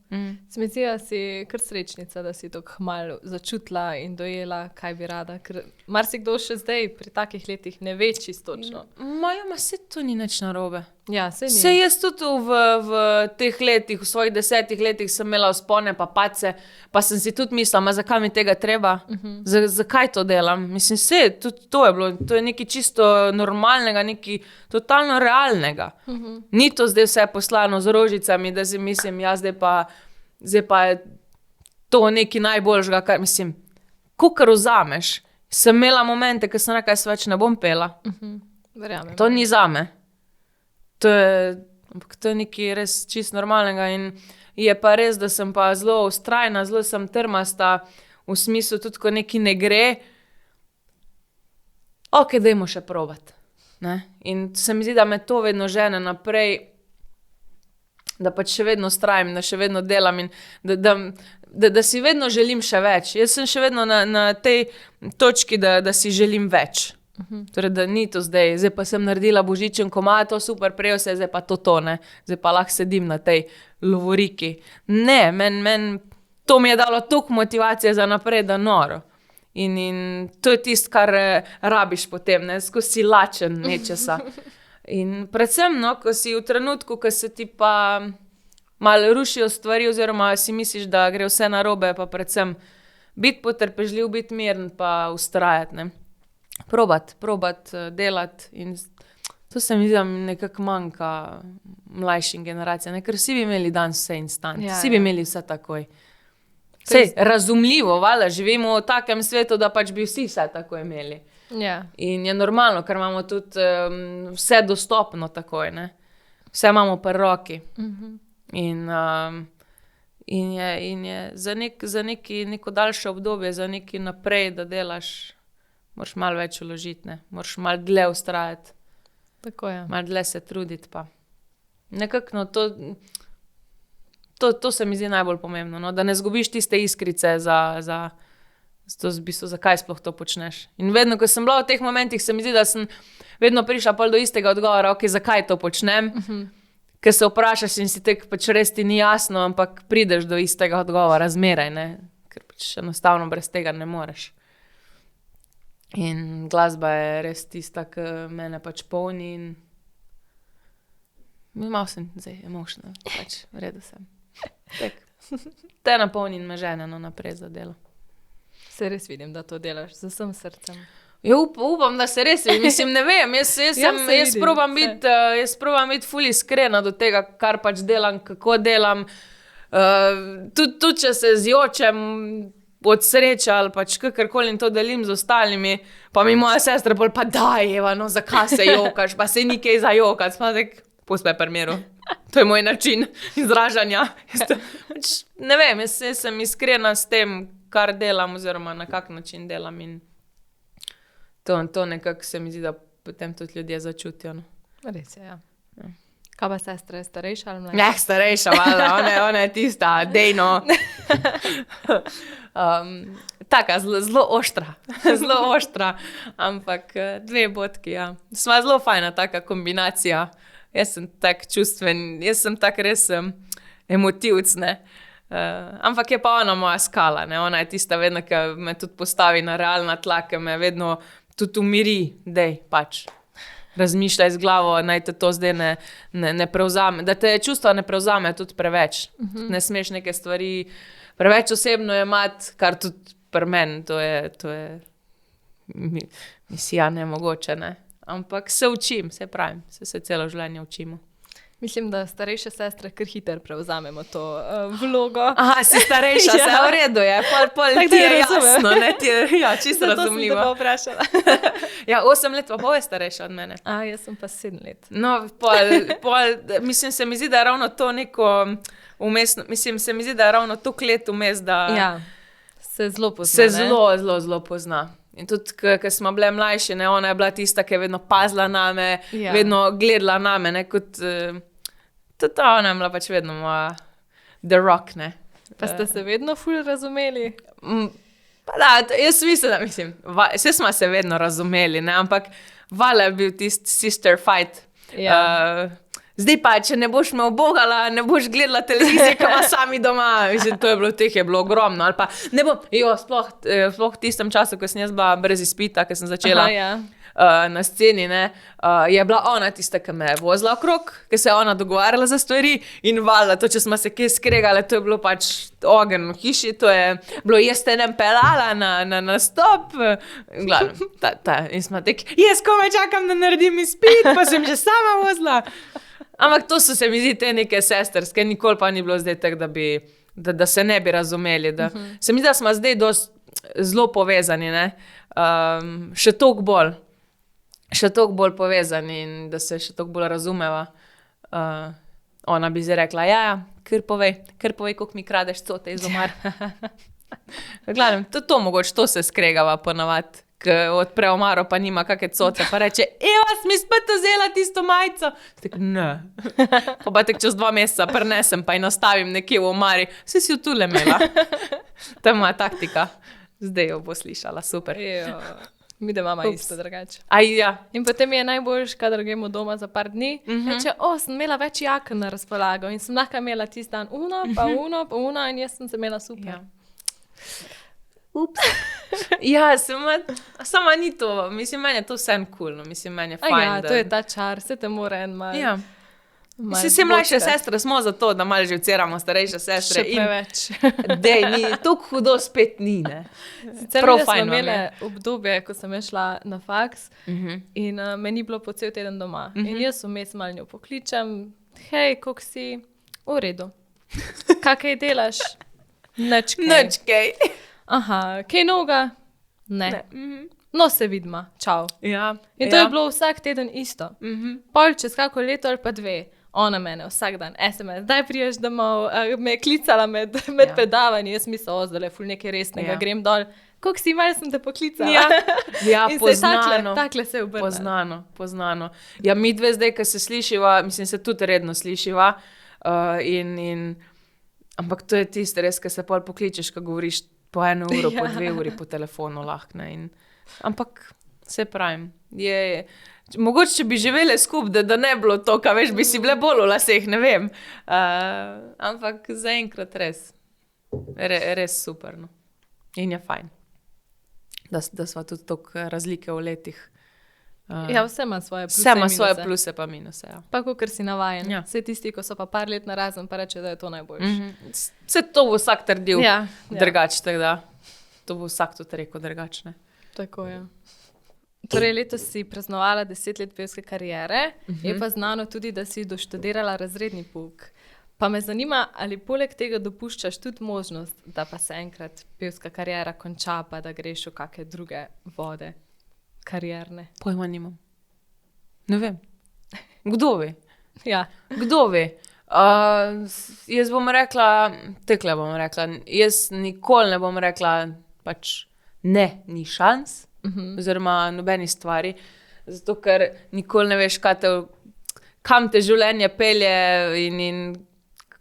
Se mi zdi, da si kar srečnica, da si tako malo začutila in dojela, kaj bi rada. Ker marsikdo še zdaj pri takih letih ne ve čisto točno.
Saj to ni nič narobe.
Ja, saj ni.
Saj jaz tudi v teh letih, v svojih 10 letih sem imela vzpone pa padce, pa sem si tudi mislila, zakaj mi tega treba? Zakaj to delam? Mislim, saj tudi to je bilo, to je nekaj čisto normalnega, nekaj totalno realnega. Ni to zdaj vse poslano z rožicami, da si mislim, zdaj pa je to nekaj najboljšega, kar mislim, kakor vzameš. Sem imela momente, ko sem rekla, jaz več ne bom pela.
Verjamem.
To ni zame. To je nekaj res čisto normalnega in je pa res, da sem pa zelo vztrajna, zelo sem trmasta, v smislu tudi, ko nekaj ne gre, dajmo še probat, ne. In se mi zdi, da me to vedno žene naprej, da pač še vedno vztrajam, da še vedno delam in da si vedno želim še več. Jaz sem še vedno na tej točki, da si želim več. Torej, da ni to zdaj pa sem naredila božičen komad, super, prejel se, zdaj pa to, ne. Zdaj pa lahko sedim na tej lovoriki. Ne, meni to mi je dalo toliko motivacije za naprej, da noro. In to je tisto, kar rabiš potem, ne, skozi si lačen nečesa. In predvsem, ko si v trenutku, ko se ti pa malo rušijo stvari oziroma si misliš, da gre vse narobe, pa predvsem biti potrpežljiv, biti miren pa vztrajati, ne. Probat delati in to se mi zdi, da nekako manjka mlajšim generacijam, ne, ker vsi bi imeli danes vse instant, vsi bi imeli vse takoj. Saj, razumljivo, valjda, živimo v takem svetu, da pač bi vsi vse tako imeli. In je normalno, ker imamo tudi vse dostopno takoj, ne. Vse imamo pri roki. In je za neko daljše obdobje, za nekaj naprej, da delaš, moraš malo več vložiti, ne. Moraš malo dlje vztrajati.
Tako je.
Malo dlje se truditi pa. Nekako, to se mi zdi najbolj pomembno, no, da ne izgubiš tiste iskrice za v bistvu, zakaj sploh to počneš. In vedno, ko sem bila v teh momentih, se mi zdi, da sem vedno prišla pol do istega odgovora, zakaj to počnem. Ker se vprašaš in si tek pač res ti ni jasno, ampak prideš do istega odgovora zmeraj, ne. Ker pač enostavno brez tega ne moreš. In glasba je res tista, ki mene pač polni in malo sem zdaj emotional, pač v redu sem. Te napolni in me žene naprej za delo.
Se res vidim, da to delaš z vsem srcem.
Ja, upam, da se res vidim, mislim, ne vem, jaz probam biti ful iskrena do tega, kar pač delam, kako delam, tudi če se zjočem od sreče ali pač kakorkoli in to delim z ostalimi, pa mi moja sestra bolj, pa daj, Eva, no, zakaj se jokaš, pa se ni kaj za jokati, pa tak, pusti me pri miru. To je moj način izražanja. Ne vem, jaz sem iskrena s tem, kar delam oziroma na kak način delam in to nekako se mi zdi, da potem tudi ljudje začutijo.
Res je, ja. Kaj pa sestra, je starejša ali mlajša?
Starejša, valjda, ona je tista, dejno. Taka, zelo oštra, ampak 2 bodki, ja. Sva zelo fajna taka kombinacija. Jaz sem tak čustven, jaz sem tak res emotivc, ne. Ampak je pa ona moja skala, ne. Ona je tista vedno, ki me tudi postavi na realna tla, ki me vedno tudi umiri, dej, pač. Razmišljaj z glavo, naj te to zdaj ne prevzame. Da te čustva ne prevzame tudi preveč. Ne smeš neke stvari preveč osebno jemati, kar tudi pri meni, to je misija nemogoče, ne. Ampak se učim, se pravim, se celo življenje učimo.
Mislim, da starejše sestre kar hitro prevzamemo to vlogo.
Aha, si starejša, se v redu je, pol ti je jasno, ne, ti je, ja, čisto razumljivo.
Zato sem te pa vprašala.
Ja, 8 let pa pol je starejša od mene.
Jaz sem pa 7 let.
No, mislim, se mi zdi, da je ravno to neko umestno, mislim, se mi zdi, da je ravno toliko let vmes, da
Ja, se zelo pozna,
se zelo pozna. In tudi, ko smo bile mlajše, ne, ona je bila tista, ki je vedno pazila name, vedno gledala name, ne, kot, tudi ona je bila pač vedno moja the rock, ne.
Pa ste se vedno ful razumeli?
Pa da, jaz mislim, da mislim, vse smo se vedno razumeli, ne, ampak vala je bil tisti sister fight. Zdaj pa, če ne boš me obogala, ne boš gledala televizije, ko ima sami doma. Mislim, to je bilo, teh je bilo ogromno. Ali pa ne bom, sploh v tistem času, ko sem jaz bila brez izpita, ko sem začela na sceni, ne, je bila ona tista, ki me je vozila okrog, ki se je ona dogovarjala za stvari in valjda, to, če smo se kje skregale, to je bilo pač ogenj v hiši, to je bilo, jaz te nem pelala na nastop, glavno, in smo tek, jaz komaj čakam, da naredim izpit, pa sem že sama vozila. Ampak to so se mi zdi te neke sesterske, nikoli pa ni bilo zdaj tako, da se ne bi razumeli. Se mi zdi, da smo zdaj zelo povezani, ne? Še toliko bolj povezani in da se še toliko bolj razumeva. Ona bi zdaj rekla, kar povej, koliko mi kradeš cote iz omar. Gledam, to mogoče, to se skregava ponavadi. Ko odpre omaro, pa nima kakšne cote, pa reče, Eva, si mi spet vzela tisto majico? Tako, ne. Pa tek čez 2 meseca prinesem, pa ji nastavim nekje v omari. Vse si jo tule imela. To je moja taktika. Zdaj jo bo slišala, super.
Mi da imamo isto drugače.
Ja.
In potem je najboljš, kadar gremo doma za par dni, reče, sem imela več jaken na razpolago in sem lahko imela tisti dan uno, pa uno in jaz sem se imela super.
Ups. Ja, sama ni to, mislim, meni je to vse cool, no. Mislim, meni je fajn.
To je ta čar, se te mora en malo.
Ja. Vsi mlajše sestre smo za to, da malo že vceramo starejše sestre.
Še preveč.
Dej, toliko hudo spet ni, ne.
Sicer mi smo imeli obdobje, ko sem šla na faks in me ni bilo po cel teden doma. In jaz vmes malo njo pokličem, hej, kako si? V redu. Kaj delaš? Nič kaj. Aha, kaj novega? Ne. No, se vidimo, čau.
Ja.
In to je bilo vsak teden isto. Pol čez kako leto ali pa 2, ona mene vsak dan, SMS, daj priješ domov, me je klicala med predavanji, jaz mislila, zdaj je ful nekaj resnega, grem dol. Kako si, malo sem te poklicala.
Ja,
in
poznano.
Takle se je obrnila.
Poznano. Ja, mi dve zdaj, ko se slišiva, mislim, se tudi redno slišiva, ampak to je tisto res, ko se pol pokličeš, ko govoriš po 1 uro, po 2 uri po telefonu lahko, ne. Ampak se pravim, mogoče, če bi živele skupaj, da ne bilo to, kaj veš, bi si bile bolj v laseh, ne vem. Ampak zaenkrat res super, no. In je fajn, da sva tudi toliko razlike v letih.
Ja, vse ima svoje pluse.
Vse ima svoje pluse pa minuse, ja.
Pa kakor si navajen.
Ja.
Vse tisti, ko so pa par let narazen, pa reče, da je to najboljše.
Vse to bo vsak trdil drugače, tako da to bo vsak tudi rekel drugačne.
Tako je. Torej, letos si praznovala 10 let pevske kariere, je pa znano tudi, da si doštudirala razredni pouk. Pa me zanima, ali poleg tega dopuščaš tudi možnost, da pa se enkrat pevska kariera konča, pa da greš v kakšne druge vode karierne.
Pojma nimam. Ne vem. Kdo ve?
Ja.
Kdo ve? Jaz bom rekla, jaz nikoli ne bom rekla, pač ne, ni šans, oziroma nobeni stvari, zato ker nikoli ne veš, kam te življenje pelje in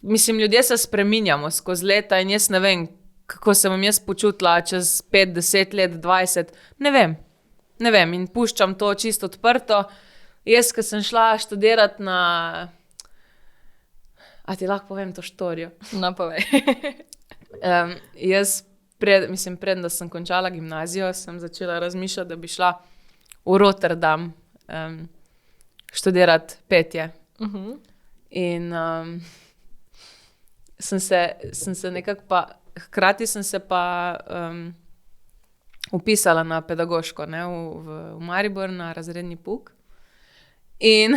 mislim, ljudje se spreminjamo skozi leta in jaz ne vem, kako se bom jaz počutila čez 5, 10 let, 20, ne vem, in puščam to čisto odprto. Jaz, ko sem šla študirati a ti lahko povem to štorijo?
No, povej.
Jaz, preden da sem končala gimnazijo, sem začela razmišljati, da bi šla v Rotterdam študirati petje. In sem se nekako pa, hkrati sem se pa vpisala na pedagoško, ne, v Maribor na razredni pouk. In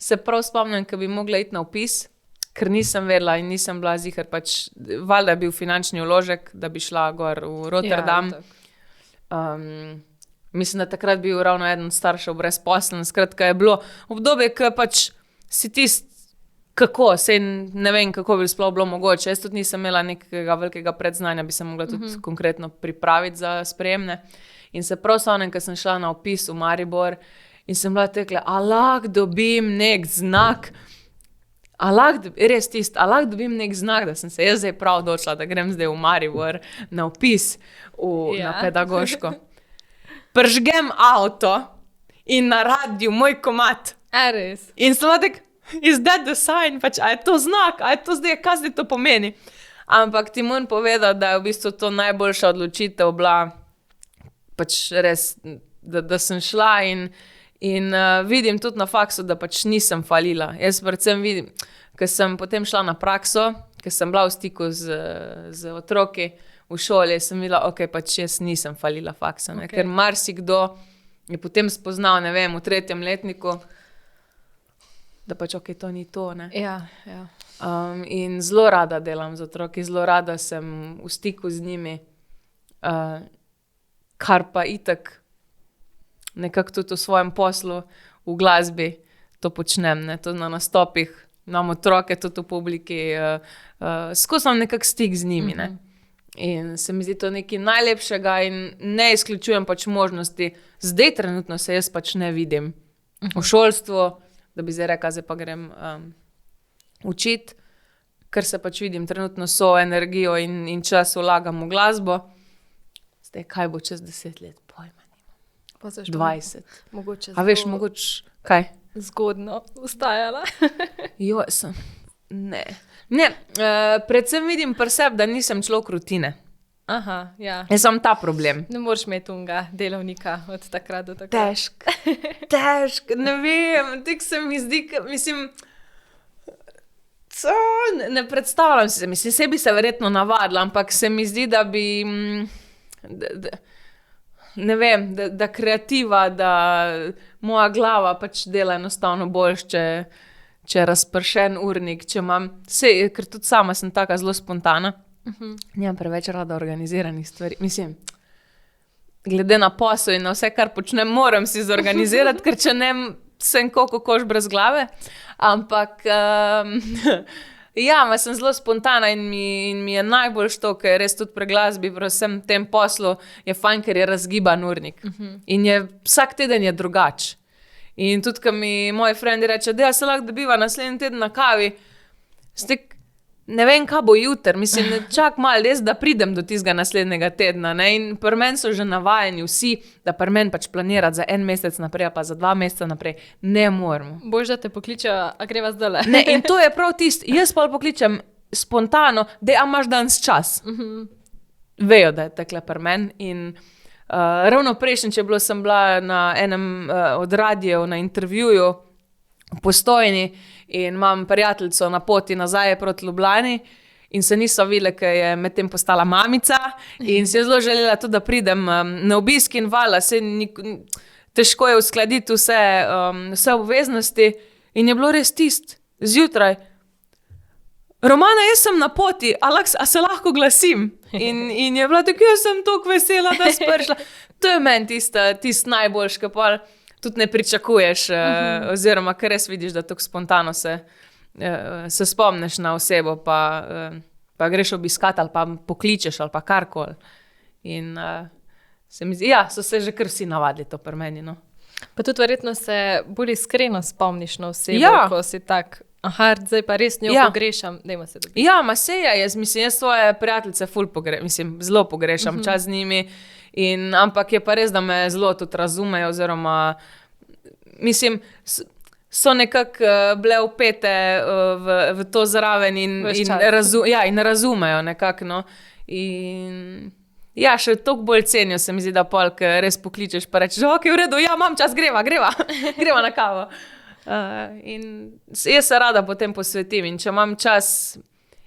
se prav spomnim, ko bi mogla iti na vpis, ker nisem vedela in nisem bila ziher, pač valjda je bil finančni vložek, da bi šla gor v Rotterdam. Mislim, da takrat bil ravno eden od staršev brezposeln, skratka je bilo obdobje, ko pač si kako, sej ne vem, kako bi sploh bilo mogoče. Jaz tudi nisem imela nekega velikega predznanja, bi se mogla tudi konkretno pripraviti za sprejemne. In se prav spomnim, ko sem šla na vpis v Maribor in sem bila tekla, a lahko dobim nek znak, res tisto, a lahko dobim nek znak, da sem se jaz zdaj prav odločila, da grem zdaj v Maribor na vpis na pedagoško. Pržgem avto in na radiju moj komad.
Res?
In sem tak, is that the sign? Pač, a je to znak? A je to zdaj, kaj zdaj to pomeni? Ampak ti moram povedati, da je v bistvu to najboljša odločitev bila, pač res, da sem šla in vidim tudi na faksu, da pač nisem falila. Jaz predvsem vidim, ker sem potem šla na prakso, ker sem bila v stiku z otroki v šoli, sem videla, ok, pač jaz nisem falila faksa, ne? Ker marsikdo je potem spoznal, ne vem, v 3. letniku, da pač ok, to ni to, ne.
Ja.
In zelo rada delam z otroki, zelo rada sem v stiku z njimi, kar pa itak nekako tudi v svojem poslu, v glasbi to počnem, ne, to na nastopih, imam otroke tudi v publiki, skozi imam nekak stik z njimi, ne. In se mi zdi to nekaj najlepšega in ne izključujem pač možnosti. Zdaj trenutno se jaz pač ne vidim v šolstvu, da bi zdaj rekla, zdaj pa grem učiti, ker se pač vidim trenutno so energijo in čas vlagam v glasbo. Zdaj, kaj bo čez 10 let? Pojma. 20.
Mogoče
a veš, mogoče, kaj?
Zgodno ustajala.
Jo, ne, predvsem vidim pri sebi, da nisem človek rutine.
Aha, ja.
Jaz imam ta problem.
Ne moreš imeti unga delovnika od takrat do takrat.
Težko, ne vem, tek se mi zdi, mislim, ne predstavljam si se, mislim, sebi se verjetno navadila, ampak se mi zdi, da bi, ne vem, da kreativa, da moja glava pač dela enostavno boljš, če razpršen urnik, če imam, ker tudi sama sem taka zelo spontana, nimam preveč rada organiziranih stvari, mislim, glede na posel in na vse, kar počnem, moram si zorganizirati, ker če ne, sem koš brez glave, ampak ja, sem zelo spontana in mi je najbolj to, ker res tudi pri glasbi, pri vsem tem poslu je fajn, ker je razgiban urnik. In vsak teden je drugač. In tudi, ko mi moji frendi reče, da se lahko dobiva naslednji teden na kavi, ne vem, kaj bo jutri, mislim, čak malo res, da pridem do tistega naslednjega tedna, ne, in pri meni so že navajeni vsi, da pri meni pač planirati za 1 mesec naprej, pa za 2 meseca naprej, ne moramo.
Boš, da te pokličejo, a greva zdajle.
Ne, in to je prav tisto, jaz pa pokličem spontano, da imaš danes čas. Vejo, da je takle pri meni in ravno prejšnjič je bilo, sem bila na enem od radijev na intervjuju v Postojni in imam prijateljico na poti nazaj proti Ljubljani in se niso videli, ker je medtem postala mamica in si je zelo želela tudi, da pridem na obisk in valjda, težko je uskladiti vse obveznosti in je bilo res tisto zjutraj. Romana, jaz sem na poti, a se lahko glasim? In je bila tako, jaz sem toliko vesela, da si prišla. To je meni tisto najboljš, ker pa tudi ne pričakuješ, oziroma ker res vidiš, da tako spontano se spomniš na osebo, pa greš obiskat ali pa pokličeš ali pa karkoli. In se mi zdi, ja, so se že kar vsi navadili to pri meni, no.
Pa tudi verjetno se bolj iskreno spomniš na osebo, ko si tak, aha, zdaj pa res njo pogrešam, dajmo se dobiti.
Ja, ma se je, jaz svoje prijateljice zelo pogrešam čas z njimi, ampak je pa res, da me zelo tudi razumejo, oziroma, mislim, so nekako bile vpete v to zraven in razumejo nekako, no. In Ja, še toliko bolj cenijo se mi zdi, da polk res pokličeš pa rečeš, ok, v redu, ja, imam čas, greva na kavo. In jaz se rada potem posvetim in če imam čas,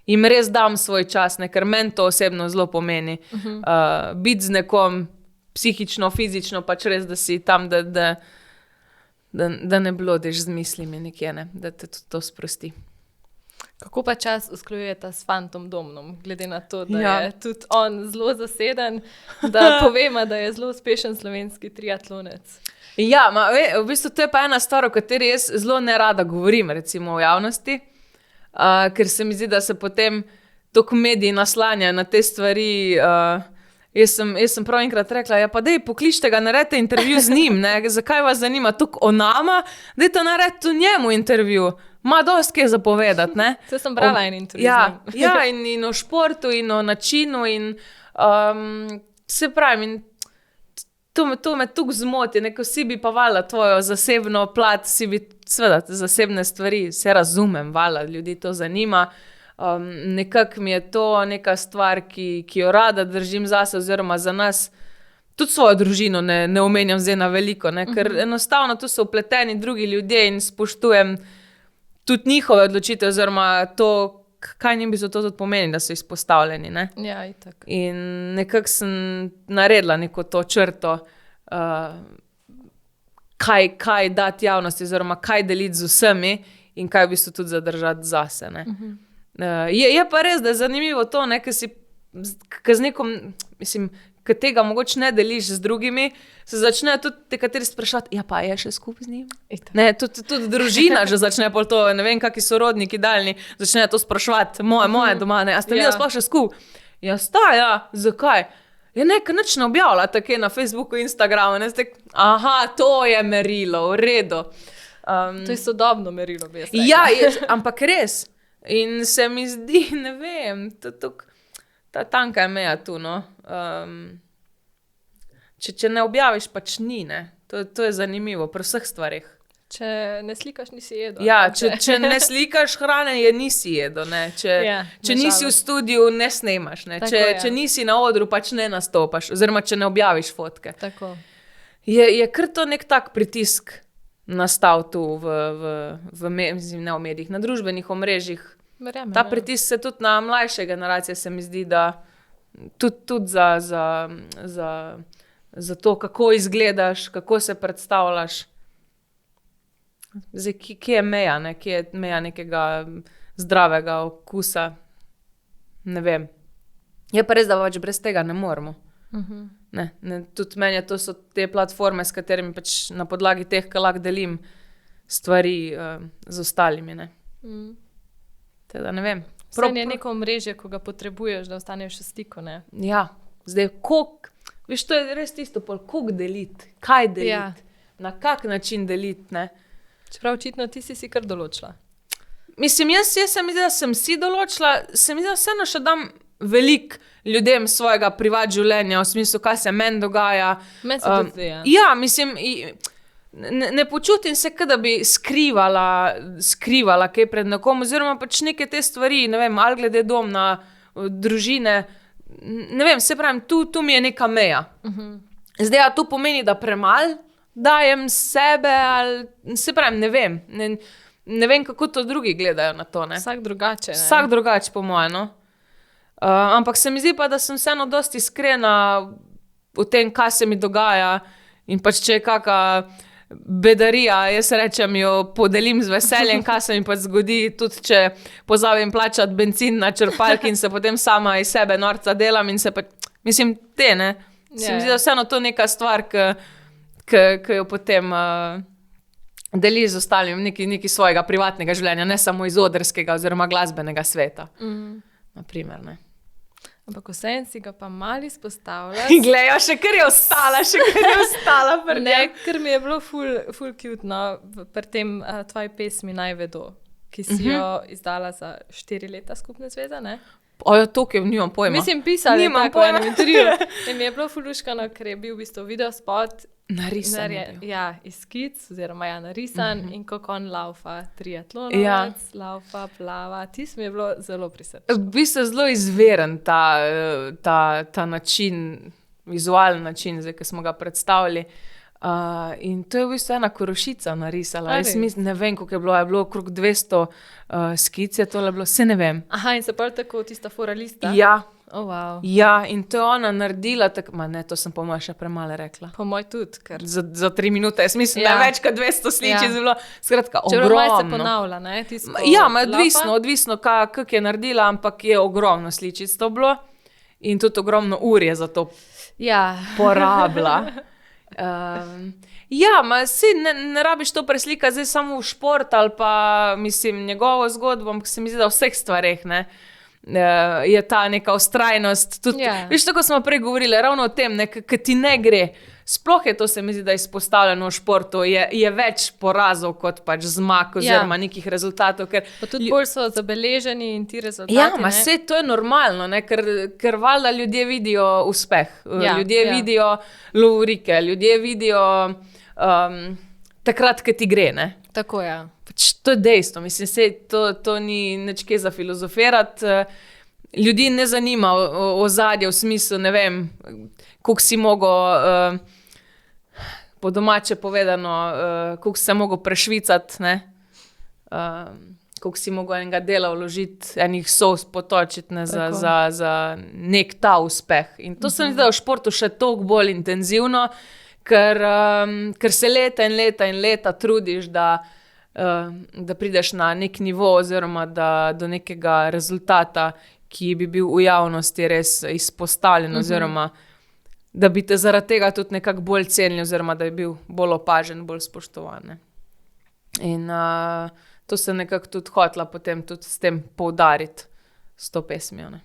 jim res dam svoj čas, ne, ker meni to osebno zelo pomeni. Biti z nekom psihično, fizično, pač res, da si tam, da ne blodiš z mislimi nekje, ne, da te tudi to sprosti.
Kako pa čas usklajujete s Fantom Domnom, glede na to, da je tudi on zelo zaseden, da povemo, da je zelo uspešen slovenski triatlonec?
Ja, v bistvu to je pa ena stvar, o kateri jaz zelo nerada govorim, recimo v javnosti, ker se mi zdi, da se potem toliko mediji naslanjajo na te stvari. Jaz sem prav enkrat rekla, ja pa dej, pokličite ga, naredite intervju z njim, ne? Zakaj vas zanima toliko o nama, dejte narediti v njemu intervju. Ma dosti kaj zapovedati, ne?
To sem brala en intervju z njim.
Ja, in o športu, in o načinu, in se pravim, to me toliko zmoti, ne, ko si bi pa valjda tvojo zasebno plat, si bi, seveda, zasebne stvari, se razumem, valjda, ljudi to zanima. Nekako mi je to neka stvar, ki jo rada držim zase, oziroma za nas, tudi svojo družino ne omenjam zdaj na veliko, ne, ker enostavno tu so vpleteni drugi ljudje in spoštujem tudi njihove odločitve, oziroma to, kaj njim bi to tudi pomeni, da so izpostavljeni, ne.
Ja, itak.
In nekako sem naredila neko to črto, kaj dati javnosti, oziroma kaj deliti z vsemi in kaj v bistvu tudi zadržati zase, ne. Je pa res, da je zanimivo to, ne, ker z nekom, mislim, ker tega mogoče ne deliš z drugimi, se začnejo tudi nekateri sprašati, ja pa je še skupaj z njim? Ne, tudi družina že začne pol to, ne vem, kakšni sorodniki daljni, začnejo to spraševati, moje doma, ne, a ste videli sploh še skupaj? Ja, sta, ja, zakaj? Ja, nekaj nič ne objavlja, tako na Facebooku, Instagramu, ne, aha, to je merilo, v redu.
To je sodobno merilo, bi jaz rekla.
Ja, ampak res. In se mi zdi, ne vem, ta tanka je meja tu, no. Če ne objaviš, pač ni, ne. To je zanimivo pri vseh stvareh.
Če ne slikaš, nisi jedel.
Ja, če ne slikaš hrane, je nisi jedel, ne. Če nisi v studiu, ne snemaš, ne. Če nisi na odru, pač ne nastopaš, oziroma če ne objaviš fotke.
Tako.
Je kar to nek tak pritisk nastal tu ne v medijih, na družbenih omrežjih.
Verjamem,
ta pritisk se tudi na mlajše generacije, se mi zdi, da tudi za to, kako izgledaš, kako se predstavljaš. Zdaj, kje je meja, ne? Kje je meja nekega zdravega okusa? Ne vem. Je pa res, da pač brez tega ne moremo. Ne, tudi meni to so te platforme, s katerimi pač na podlagi teh, ki lahko delim stvari z ostalimi, ne. Teda ne vem.
Vse je neko omrežje, ko ga potrebuješ, da ostaneš v stiku, ne.
Ja, zdaj, veš, to je res tisto, koliko deliti, kaj deliti, na kak način deliti, ne.
Čeprav očitno ti si kar določila.
Mislim, jaz se mi zdi, da sem si določila, se mi zdi, da vseeno še dam veliko ljudem svojega privat življenja, v smislu, kaj se meni dogaja.
Meni se tudi zdi, ja.
Ja, mislim, ne počutim se, da bi skrivala kaj pred nekom, oziroma pač neke te stvari, ne vem, ali glede domna, družine, ne vem, se pravim, tu mi je neka meja. Zdaj, a to pomeni, da premalo dajem sebe, ali se pravim, ne vem. Ne vem, kako to drugi gledajo na to, ne.
Vsak drugače, ne.
Vsak drugače, po moje, no. Ampak se mi zdi pa, da sem vseeno dosti iskrena v tem, kaj se mi dogaja, in pač če je kaka bedarija, jaz rečem, jo podelim z veseljem, kaj se mi pač zgodi, tudi če pozabim plačati bencin na črpalki in se potem sama iz sebe norca delam in se pač, mislim, ne. Se mi zdi, da vseeno to neka stvar, ki jo potem deliš z ostalim nekaj svojega privatnega življenja, ne samo iz odrskega oziroma glasbenega sveta. Naprimer, ne.
Ampak vseeno si ga pa malo izpostavljaš.
Glejo, še kar je ostala pri
ne, ker mi je bilo ful cute, no, pri tem tvoji pesmi Naj vedo, ki si jo izdala za 4 leta skupne zveze, ne?
Ojo, toliko nimam pojma.
Mislim, pisali
Nimam
tako v
pojma.
enem intervjuju. In mi je bilo fuluškano, ker je bil v bistvu videospot
Narisan je bil.
ja, iz skic, oziroma narisan in kako on laufa, triatlonovec, laufa, plava. Tisto mi je bilo zelo pri srcu.
V bistvu zelo izveren ta način, vizualen način, zdaj, ki smo ga predstavili. In to je v bistvu ena Korošica narisala. Jaz mislim, ne vem, koliko je bilo okrog 200 skic, je tole bilo, se ne vem.
Aha, in se pa tako tista foralista?
Ja.
Oh, wow.
Ja, in to je ona naredila, to sem po mojem še premalo rekla.
Po moj tudi, ker...
Za 3 minute, jaz mislim, da več kot 200 sličic je bilo, skratka, ogromno.
Čeprav malo se ponavlja, ne?
Ja, odvisno, kak je naredila, ampak je ogromno sličic to bilo in tudi ogromno ur je za to porabila. Ne rabiš to preslikati zdaj samo v šport ali pa, mislim, njegovo zgodbo, ampak se mi zdi, da v vseh stvareh, ne, je ta neka vztrajnost. Tudi, viš, tako smo prej govorili, ravno o tem, ki ti ne gre. Sploh je to, se mi zdi, da je izpostavljeno v športu, je več porazov kot pač zmag oziroma nekih rezultatov.
Pa tudi bolj so zabeleženi in ti rezultati.
Vse to je normalno, ne, ker valjda ljudje vidijo uspeh, ljudje vidijo lovorike, ljudje vidijo takrat, ko ti gre, ne.
Tako je.
Pač to je dejstvo, mislim, to ni nič kaj za filozofirati. Ljudi ne zanima ozadje v smislu, ne vem, koliko si mogel, po domače povedano, koliko si se mogel prešvicati, ne, koliko si mogel enega dela vložiti, enih solz potočiti, ne, za nek ta uspeh. In to se mi zdi, da v športu še toliko bolj intenzivno, ker se leta in leta in leta trudiš, da prideš na nek nivo oziroma do nekega rezultata, ki bi bil v javnosti res izpostavljen oziroma da bi te zaradi tega tudi nekako bolj cenili oziroma da bi bil bolj opažen, bolj spoštovan. Ne. In to se nekako tudi hotela potem tudi s tem poudariti s to pesmijo. Ne.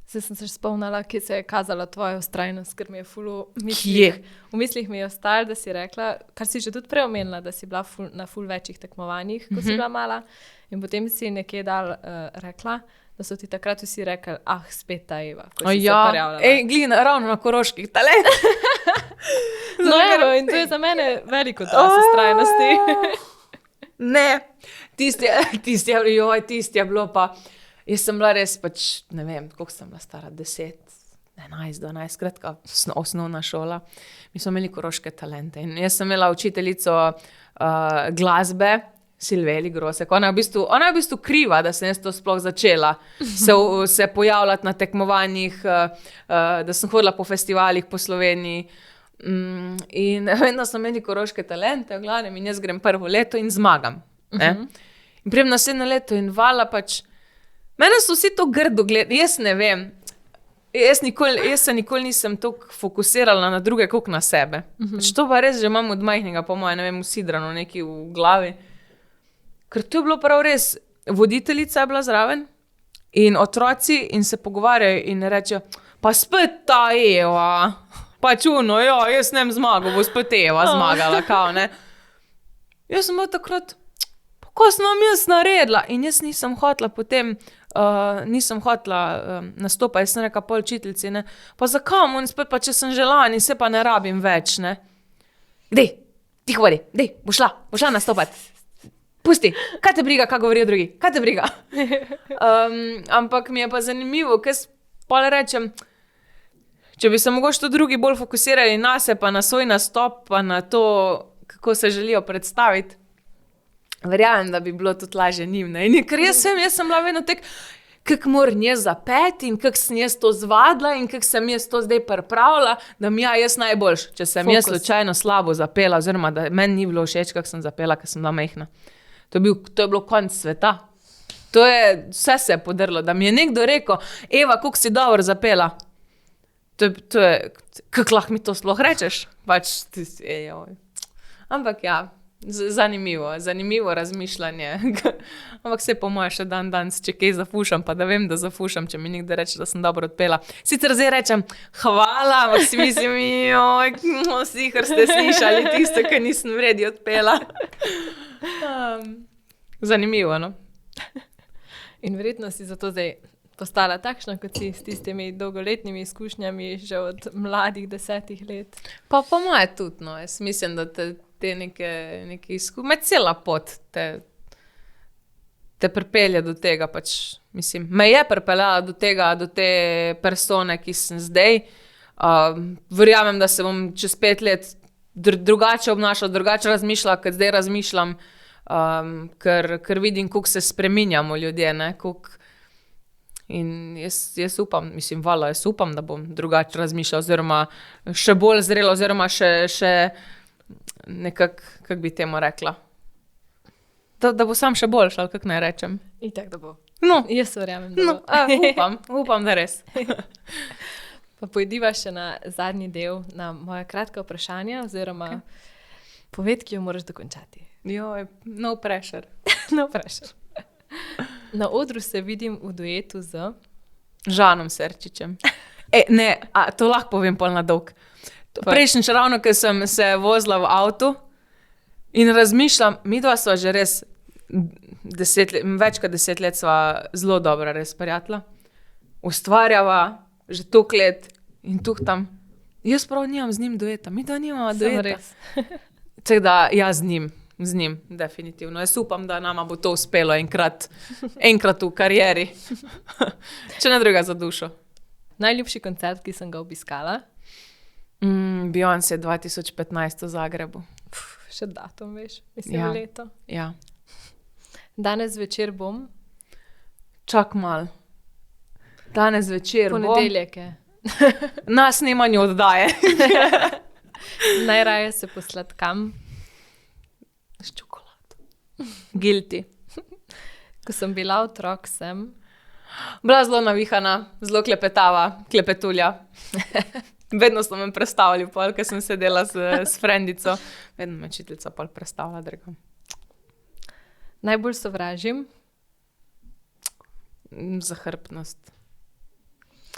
Zdaj sem se spomnila, ki se je kazala tvoja vztrajnost, ker mi je v mislih mi je ostalo, da si rekla, kar si že tudi prej omenila, da si bila na ful večjih tekmovanjih, ko si bila mala, in potem si nekje rekla, da so ti takrat vsi rekli, spet ta Eva, ko si se prijavljala.
Glina, ravno na Koroških talent.
In to je za mene veliko dosti vztrajnosti.
Ne, tisti je bilo pa... Jaz sem bila res pač, ne vem, koliko sem bila stara, 10, 11, 12, skratka, osnovna šola. Mi smo imeli koroške talente in jaz sem imela učiteljico glasbe, Silveli Grosek. Ona je v bistvu kriva, da sem jaz to sploh začela se pojavljati na tekmovanjih, da sem hodila po festivalih po Sloveniji. In vem, da smo imeli koroške talente, v glavnem, in jaz grem prvo leto in zmagam. In prijem naslednje leto in vala pač. Mene so vsi to grdo gledali, jaz ne vem, jaz se nikoli nisem toliko fokusirala na druge, koliko na sebe. Pač to pa res že imam od majhnega, po moje, ne vem, usidrano nekaj v glavi. Ker to je bilo prav res, voditeljica je bila zraven in otroci in se pogovarjajo in rečejo, pa spet ta Eva, pač jaz nem zmagal, bo spet Eva zmagala, kao, ne. Jaz sem bila takrat, ko sem vam jaz naredila in jaz nisem hotela potem, nastopati, jaz sem rekla pol učiteljici, ne, pa zakaj on spet, pa če sem že lani, se pa ne rabim več, ne. Dej, tiho bodi, boš šla nastopati. Pusti, kaj te briga, kaj govorijo drugi, kaj te briga. Ampak mi je pa zanimivo, ker pol rečem, če bi se mogoče to drugi bolj fokusirali na se, pa na svoj nastop, pa na to, kako se želijo predstaviti, verjamem, da bi bilo tudi lažje njim, ne. In ker jaz sem bila vedno tek, kako moram jaz zapeti in kako sem jaz to zvadila in kako sem jaz to zdaj pripravila, da mi jaz najboljš, če sem jaz slučajno slabo zapela, oziroma da meni ni bilo všeč, kako sem zapela, ker sem bila majhna. To je bilo konec sveta. Vse se je podrlo, da mi je nekdo rekel, Eva, koliko si dobro zapela. To je, kako lahko mi to sploh rečeš? Pač, ampak ja, zanimivo razmišljanje. Ampak se po moje še danes, če kaj zafušam, pa da vem, da zafušam, če mi nekdo reče, da sem dobro odpela. Sicer zdaj rečem, hvala, ampak si mislim, vsi, kar ste slišali, tisto, kar nisem vredi odpela. Zanimivo, no?
In verjetno si zato zdaj postala takšna, kot si, s tistimi dolgoletnimi izkušnjami že od mladih 10 let.
Pa moje tudi, no. Jaz mislim, da te neke izkušnje, cela pot te pripelje do tega, pač, mislim, me je pripeljala do tega, do te persone, ki sem zdaj. Verjamem, da se bom čez 5 let drugače obnašala, drugače razmišljala, kot zdaj razmišljam, ker vidim, koliko se spreminjamo ljudje, ne, koliko. In jaz upam, mislim, jaz upam, da bom drugače razmišljala, oziroma še bolj zrela, oziroma še nekako, kako bi temu rekla, da bo sam še boljša, ali kako naj rečem.
Itak, da bo.
No,
Jaz verjamem, da bo.
upam, da res.
Pa pojdiva še na zadnji del, na moja kratka vprašanja, oziroma poved, ki jo moraš dokončati.
Joj, no pressure.
No pressure. Na odru se vidim v duetu z
Žanom Serčičem. Ne, to lahko povem pol na dolg. Prejšnjič ravno, ko sem se vozila v avtu in razmišljam, midva sva že res več kot 10 let sva zelo dobra res prijatelja. Ustvarjava že toliko let in tuhtam. Jaz prav nimam z njim dueta, midva nimava dueta.
res.
Tako da, ja, z njim, definitivno. Jaz upam, da nama bo to uspelo enkrat v karieri. Če ne druga za dušo.
Najljubši koncert, ki sem ga obiskala?
Beyoncé 2015 v Zagrebu.
Še datum, veš, mislim,
Ja.
leto.
Ja.
Danes večer bom,
Čak mal. Danes večer
ponedeljek je.
na snemanju oddaje.
Najraje se posladkam.
S čokolado. Guilty.
Ko sem bila otrok, sem
Bila zelo navihana, zelo klepetulja. Vedno so me prestavili, pol, ker sem sedela s frendico. Vedno me učiteljica pol prestavila drugam.
najbolj sovražim.
Zahrbtnost.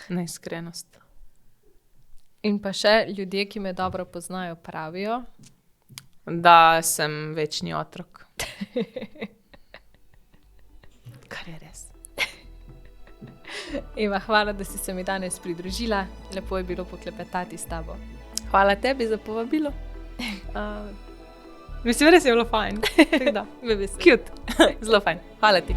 Neiskrenost.
In pa še ljudje, ki me dobro poznajo, pravijo.
Da sem večni otrok. Kar je res.
Eva, hvala, da si se mi danes pridružila. Lepo je bilo poklepetati s tabo.
Hvala tebi za povabilo. Mislim, res je bilo fajn. Tako da,
Me veseli.
cute. Zelo fajn. Hvala ti.